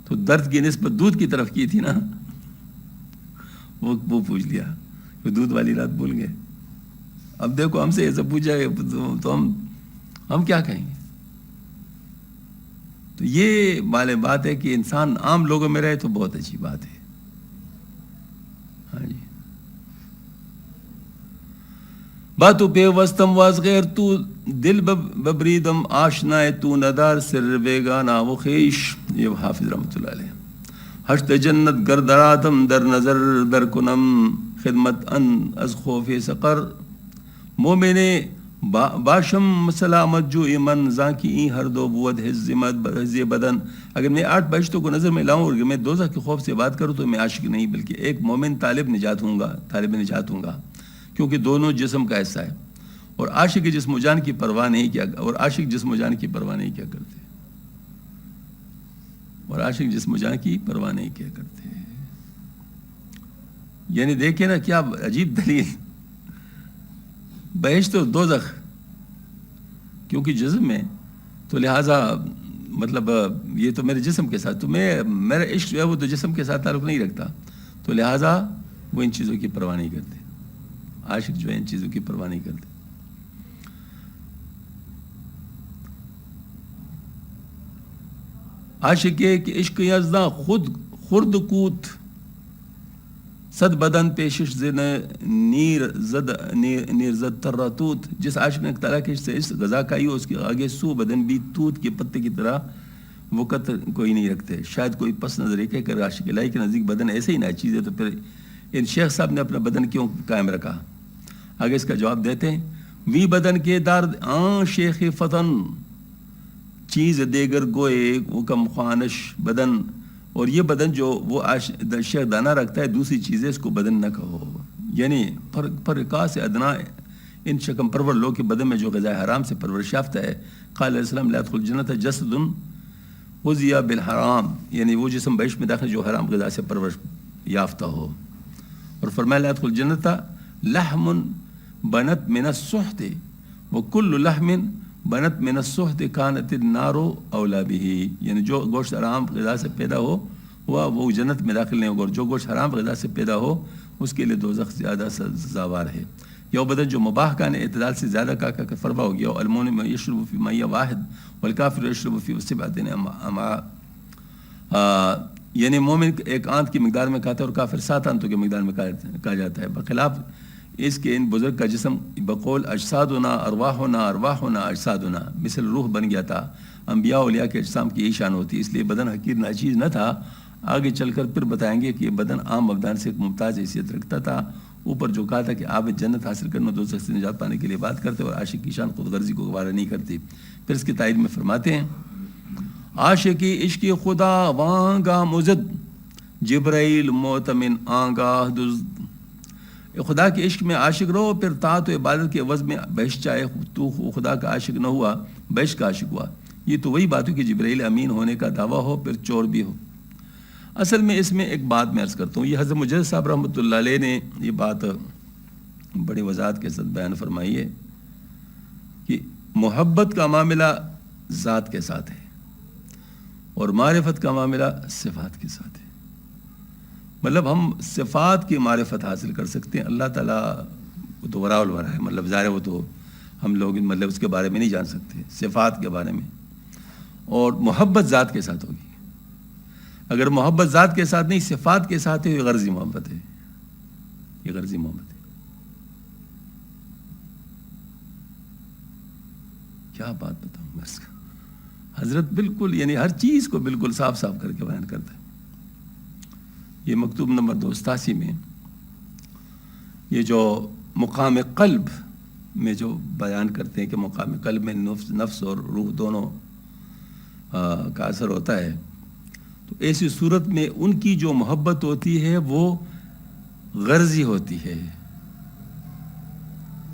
تو درد کی نسبت دودھ کی طرف کی تھی نا، وہ پوچھ لیا. دودھ والی رات بھول گئے. اب دیکھو ہم سے ایسا پوچھا تو ہم کیا کہیں گے؟ تو یہ والے بات ہے کہ انسان عام لوگوں میں رہے تو بہت اچھی بات ہے. ہاں جی. باتو پہ وستم واز غیر تو دل ببریدم آشنا تو ندار سر بیگانا و خیش. یہ حافظ رحمۃ اللہ علیہ. ہشت جنت گردرادم در نظر در کنم خدمت ان از خوف سقر. مومن باشم سلامت جو ایمن زاکی ہر دو بود حز بدن. اگر میں 8 بہشتوں کو نظر میں لاؤں اور میں دوزخ کے خوف سے بات کروں تو میں عاشق نہیں بلکہ ایک مومن طالب نجات ہوں گا، کیونکہ دونوں جسم کا حصہ ہے. اور عاشق جسم و جان کی پرواہ نہیں کیا، اور عاشق جسم و جان کی پرواہ نہیں کیا کرتے، اور عاشق جسم و جان کی پرواہ نہیں کیا کرتے. یعنی دیکھیں نا کیا عجیب دلیل. بہشت و دوزخ کیونکہ جسم میں تو لہٰذا مطلب یہ تو میرے جسم کے ساتھ، تو میرا عشق جو ہے وہ تو جسم کے ساتھ تعلق نہیں رکھتا، تو لہٰذا وہ ان چیزوں کی پرواہ نہیں کرتے. عاشق جو ہے ان چیزوں کی پرواہ نہیں کرتے. عاشق کہ عشق یزداں خرد کوت صد بدن پیشش زن نیر زد تراتوت. جس عاشق نے تعالیٰ کے سے اس غذا کھائی ہو اس کے آگے 100 بدن بھی توت کے پتے کی طرح وقت کوئی نہیں رکھتے. شاید کوئی پس نظر یہ کہ عاشق الہی کے نزدیک بدن ایسے ہی نہ چیز ہے تو پھر ان شیخ صاحب نے اپنا بدن کیوں قائم رکھا؟ آگے اس کا جواب دیتے ہیں. وی بدن کے دارد آن شیخ فتن چیز دیگر گوئے کم خوانش بدن. اور یہ بدن جو وہ شیخ دانہ رکھتا ہے دوسری چیزیں اس کو بدن نہ کہو. یعنی فرقا سے ادنا ان شکم پرور لوگ کے بدن میں جو غذائے حرام سے پرورش یافتہ ہے. قال علیہ السلام لا يدخل الجنت جسد غذی بالحرام، یعنی وہ جسم بہشت میں داخل جو حرام غذا سے پرورش یافتہ ہو. اور فرمایا لا يدخل الجنت لحم بنت من السحت وكل لحم بنت من السحت کانت النار اولا به. یعنی جو گوشت حرام غذا سے پیدا ہو وہ جنت میں داخل نہیں ہوگا، اور جو گوشت حرام غذا سے پیدا ہو اس کے لیے دوزخ زیادہ سزاوار ہے. یا بدن جو مباح کا نے اعتدال سے زیادہ کا فربا ہو گیا. المؤمن یشرب فی ماء واحد والکافر یشرب فی سبعۃ امعاء. یعنی مومن ایک آنت کی مقدار میں کھاتا ہے اور کافر 7 آنتوں کی مقدار میں کھا جاتا ہے. بخلاف اس کے ان بزرگ کا جسم بقول اجسادنا ارواحنا اجسادنا مثل روح بن گیا تھا. انبیاء اولیاء کے اجسام کی یہی شان ہوتی، اس لیے بدن حقیر ناچیز نہ تھا. آگے چل کر پھر بتائیں گے کہ یہ بدن عام ابدان سے ایک ممتاز حیثیت رکھتا تھا اوپر جو کہا تھا کہ آپ جنت حاصل کرنا دو شخص نجات پانے کے لیے بات کرتے اور عاشق کی شان خود غرضی کو گوارا نہیں کرتی. پھر اس کی تائید میں فرماتے ہیں عاشقی عشق خدا وانگاہ مزد جبرائیل موتمن آنگاہ دزد. خدا کے عشق میں عاشق رہو پھر طاعت و عبادت کے عوض میں بہشت چاہے. تو خدا کا عاشق نہ ہوا بہشت کا عاشق ہوا. یہ تو وہی بات ہو کہ جبرائیل امین ہونے کا دعویٰ ہو پھر چور بھی ہو. اصل میں اس میں ایک بات میں عرض کرتا ہوں, یہ حضرت مجدد صاحب رحمۃ اللہ علیہ نے یہ بات بڑی وضاحت کے ساتھ بیان فرمائی ہے کہ محبت کا معاملہ ذات کے ساتھ ہے اور معرفت کا معاملہ صفات کے ساتھ ہے. مطلب ہم صفات کی معرفت حاصل کر سکتے ہیں. اللہ تعالیٰ وہ تو وراء الورا ہے, مطلب ظاہر وہ تو ہم لوگ مطلب اس کے بارے میں نہیں جان سکتے صفات کے بارے میں. اور محبت ذات کے ساتھ ہوگی. اگر محبت ذات کے ساتھ نہیں صفات کے ساتھ ہے یہ غرضی محبت ہے, یہ غرضی محبت ہے. کیا بات بتاؤں میں اس کا. حضرت بالکل یعنی ہر چیز کو بالکل صاف صاف کر کے بیان کرتا ہے. یہ مکتوب نمبر 287 میں یہ جو مقام قلب میں جو بیان کرتے ہیں کہ مقام قلب میں نفس اور روح دونوں کا اثر ہوتا ہے, تو ایسی صورت میں ان کی جو محبت ہوتی ہے وہ غرضی ہوتی ہے,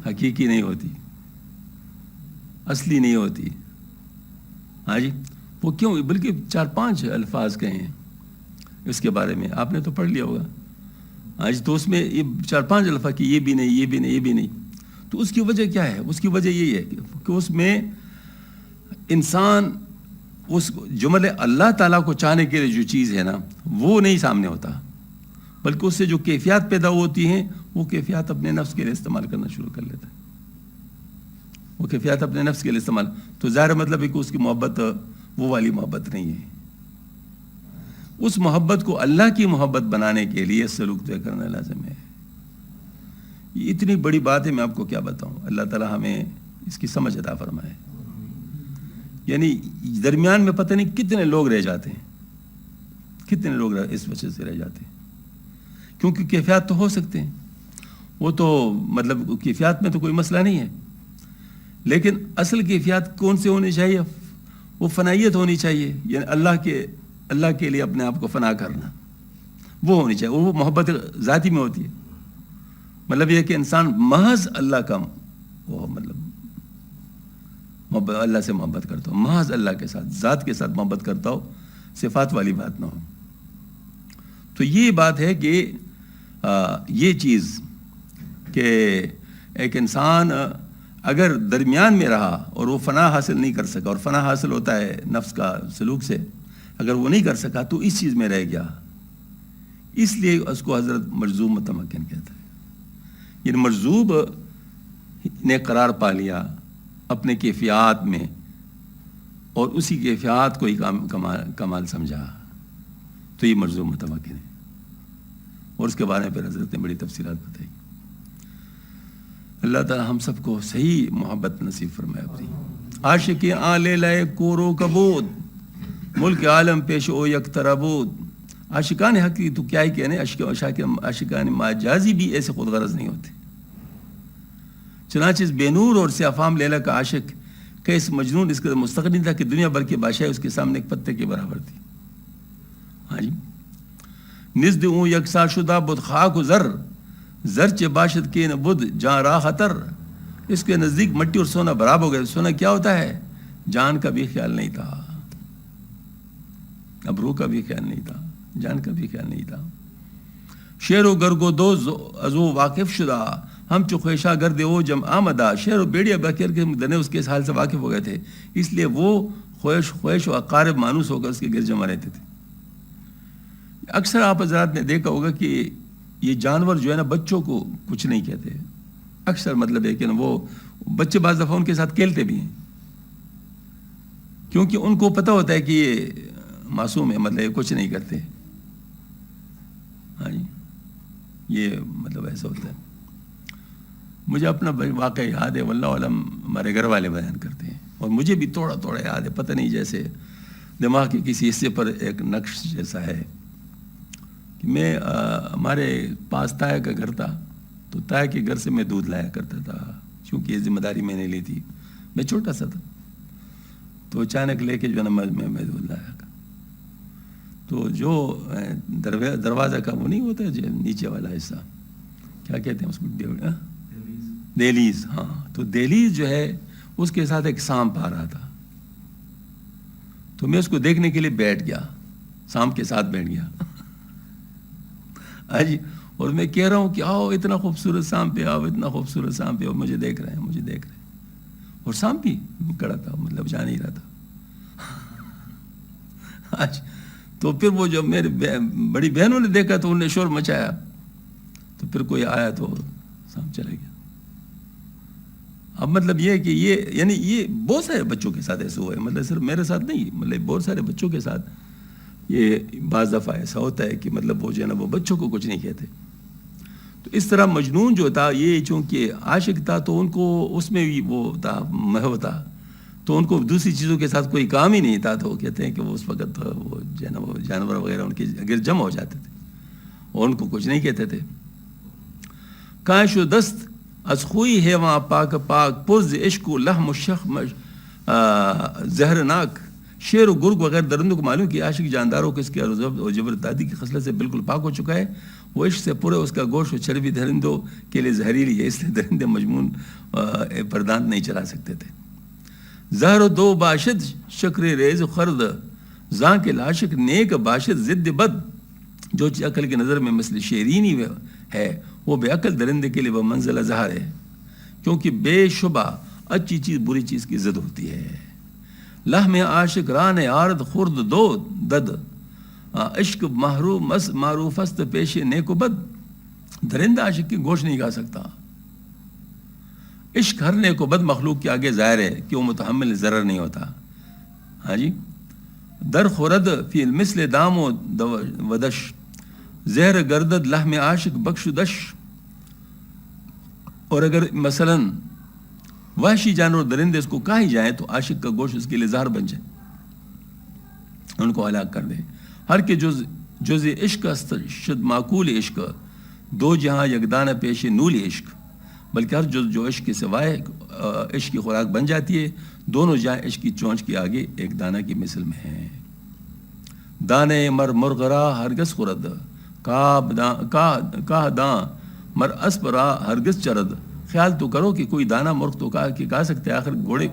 حقیقی نہیں ہوتی, اصلی نہیں ہوتی. ہاں جی, وہ کیوں, بلکہ 4-5 الفاظ کہیں اس کے بارے میں آپ نے تو پڑھ لیا ہوگا. ہاں جی, تو اس میں یہ 4-5 الفاظ کی یہ بھی نہیں, یہ بھی نہیں, یہ بھی نہیں. تو اس کی وجہ کیا ہے؟ اس کی وجہ یہی ہے کہ اس میں انسان اس جملے اللہ تعالیٰ کو چاہنے کے لیے جو چیز ہے نا وہ نہیں سامنے ہوتا, بلکہ اس سے جو کیفیات پیدا ہوتی ہیں وہ کیفیات اپنے نفس کے لیے استعمال کرنا شروع کر لیتا ہے. وہ کیفیات اپنے نفس کے لیے استعمال, تو ظاہر مطلب ہے کہ اس کی محبت وہ والی محبت نہیں ہے. اس محبت کو اللہ کی محبت بنانے کے لیے سلوک طے کرنا لازم ہے. یہ اتنی بڑی بات ہے, میں آپ کو کیا بتاؤں. اللہ تعالیٰ ہمیں اس کی سمجھ عطا فرمائے. یعنی درمیان میں پتہ نہیں کتنے لوگ رہ جاتے ہیں, کتنے لوگ اس وجہ سے رہ جاتے ہیں, کیونکہ کیفیات تو ہو سکتے ہیں, وہ تو مطلب کیفیات میں تو کوئی مسئلہ نہیں ہے, لیکن اصل کیفیات کون سے ہونی چاہیے؟ وہ فنائیت ہونی چاہیے, یعنی اللہ کے لیے اپنے آپ کو فنا کرنا, وہ ہونی چاہیے. وہ محبت ذاتی میں ہوتی ہے. مطلب یہ کہ انسان محض اللہ کا وہ مطلب اللہ سے محبت کرتا ہو, محض اللہ کے ساتھ ذات کے ساتھ محبت کرتا ہو, صفات والی بات نہ ہو. تو یہ بات ہے کہ یہ چیز کہ ایک انسان اگر درمیان میں رہا اور وہ فنا حاصل نہیں کر سکا, اور فنا حاصل ہوتا ہے نفس کا سلوک سے, اگر وہ نہیں کر سکا تو اس چیز میں رہ گیا. اس لیے اس کو حضرت مجذوب متمکن کہتا ہے. یہ مجذوب نے قرار پا لیا اپنے کیفیات میں اور اسی کیفیات کو ہی کمال سمجھا, تو یہ مجذوب متمکن ہے. اور اس کے بارے میں پھر حضرت نے بڑی تفصیلات بتائی. اللہ تعالی ہم سب کو صحیح محبت نصیب فرمائے اپنی. عاشق آلے لائے کورو کبود ملک عالم پیش او یک ترابود. عاشقان حقیقی تو کیا ہی کہنے, عاشقان مجازی بھی ایسے خود غرض نہیں ہوتے. چنانچہ بے نور اور سیافام لیلا کا عاشق کیس مجنون اس کا مستغنی تھا کہ دنیا بھر کی بادشاہی اس کے سامنے ایک پتے کے برابر تھی. ہاں جی, نزد اون یکساں شدہ بد خاک و زر چے باشد کے نہ بدھ جان راہ خطر. اس کے نزدیک مٹی اور سونا برابر ہو گئے. سونا کیا ہوتا ہے؟ جان کا بھی خیال نہیں تھا, اب روح کا بھی خیال نہیں تھا, جان کا بھی خیال نہیں تھا. شیر و گرگو دو ازو واقف شدہ ہم چو خیشہ گرد او جم آمدہ. شیر و بیڑیا بکیر کے دنے اس کے حال سے واقف ہو گئے تھے, اس لیے وہ خواہش و اقارب مانوس ہو کر اس کے گرد جمع رہتے تھے. اکثر آپ حضرات نے دیکھا ہوگا کہ یہ جانور جو ہے نا بچوں کو کچھ نہیں کہتے. اکثر مطلب ہے کہ نا وہ بچے بعض دفعہ ان کے ساتھ کھیلتے بھی ہیں, کیونکہ ان کو پتہ ہوتا ہے کہ یہ معصوم ہے, مطلب یہ کچھ نہیں کرتے. ہاں جی, یہ مطلب ایسا ہوتا ہے. مجھے اپنا واقعہ یاد ہے, واللہ علم ہمارے گھر والے بیان کرتے ہیں, اور مجھے بھی تھوڑا تھوڑا یاد ہے, پتہ نہیں جیسے دماغ کے کسی حصے پر ایک نقش جیسا ہے. کہ میں ہمارے پاس تایا کا گھر تھا, تو طے کے گھر سے میں دودھ لایا کرتا تھا، چونکہ یہ ذمہ داری میں نے لی تھی، میں چھوٹا سا تھا، تو اچانک لے کے جو ہے نا میں دودھ لایا کرتا. تو جو دروازہ کا وہ نہیں ہوتا جو نیچے والا حصہ، کیا کہتے ہیں اس کو، دہلیز. ہاں، تو دہلیز جو ہے اس کے ساتھ ایک سانپ آ رہا تھا، تو میں اس کو دیکھنے کے لیے بیٹھ گیا، سانپ کے ساتھ بیٹھ گیا. جی، اور میں کہہ رہا ہوں کہ آؤ اتنا خوبصورت سانپ ہے، آؤ اتنا خوبصورت سانپ ہے، اور مجھے دیکھ رہے ہیں، اور سانپ بھی کڑا تھا، مطلب جا نہیں رہا تھا. آج تو پھر وہ جو میرے بڑی بہنوں نے دیکھا تو انہوں نے شور مچایا، تو پھر کوئی آیا تو سانپ چلا گیا. اب مطلب یہ کہ یہ بہت سارے بچوں کے ساتھ ایسا ہوا ہے، مطلب صرف میرے ساتھ نہیں، مطلب بہت سارے بچوں کے ساتھ یہ بعض دفعہ ایسا ہوتا ہے کہ مطلب وہ جو ہے نا وہ بچوں کو کچھ نہیں کہتے. تو اس طرح مجنون جو تھا، یہ چونکہ عاشق تھا تو ان کو اس میں بھی وہ تھا، محو تھا، تو ان کو دوسری چیزوں کے ساتھ کوئی کام ہی نہیں تھا. تو وہ کہتے ہیں کہ وہ اس وقت وہ جو ہے نا وہ جانور وغیرہ ان کے گرد جمع ہو جاتے تھے اور ان کو کچھ نہیں کہتے تھے. کاش و دست از خوئی ہے وہاں پاک پاک پرز عشق و لحم و شخم زہرناک. شیر و گرگ وغیرہ درندوں کو معلوم کہ عاشق جانداروں کو اس کے اور جبردادی کی خصلت سے بالکل پاک ہو چکا ہے. وہ عشق سے پورے اس کا گوشت و چربی درندوں کے لیے زہریلی ہے، اس لیے درندے مجمون پردانت نہیں چلا سکتے تھے. زہر و دو باشد شکر ریز خرد زاں کے لاشق نیک باشد ضد بد. جو عقل کی نظر میں مثل شیرینی ہے وہ بے عقل درندے کے لیے وہ منزلہ زہر ہے، کیونکہ بے شبہ اچھی چیز بری چیز کی ضد ہوتی ہے. لحم عاشق ران عارض خرد دو دد عشق معروف است پیش نیک و بد. درندہ عاشق کی گوشت نہیں کھا سکتا. عشق ہر نیک و بد مخلوق کے آگے ظاہر ہے کہ وہ متحمل ضرر نہیں ہوتا. ہاں جی، در خورد فی المثل دام و ودش زہر گردد لحم عاشق بخش و دش. اور اگر مثلاً وحشی جانور درندے اس کو کھا ہی جائیں تو عاشق کا گوشت اس کے لیے زہر بن جائے، ان کو ہلاک کر دے. ہر کے جز عشق است شد معقول عشق دو جہاں یکدانہ پیش نول عشق. بلکہ ہر جز جو عشق کے سوائے عشق کی خوراک بن جاتی ہے، دونوں جہاں عشق کی چونچ کے آگے ایک دانہ کی مثل میں ہیں. دانے مر مرغرا ہرگز خورد کا داں مر اسپرا ہرگز چرد. خیال تو کرو کہ کوئی دانہ مرغ تو کھا سکتے، آخر گھوڑے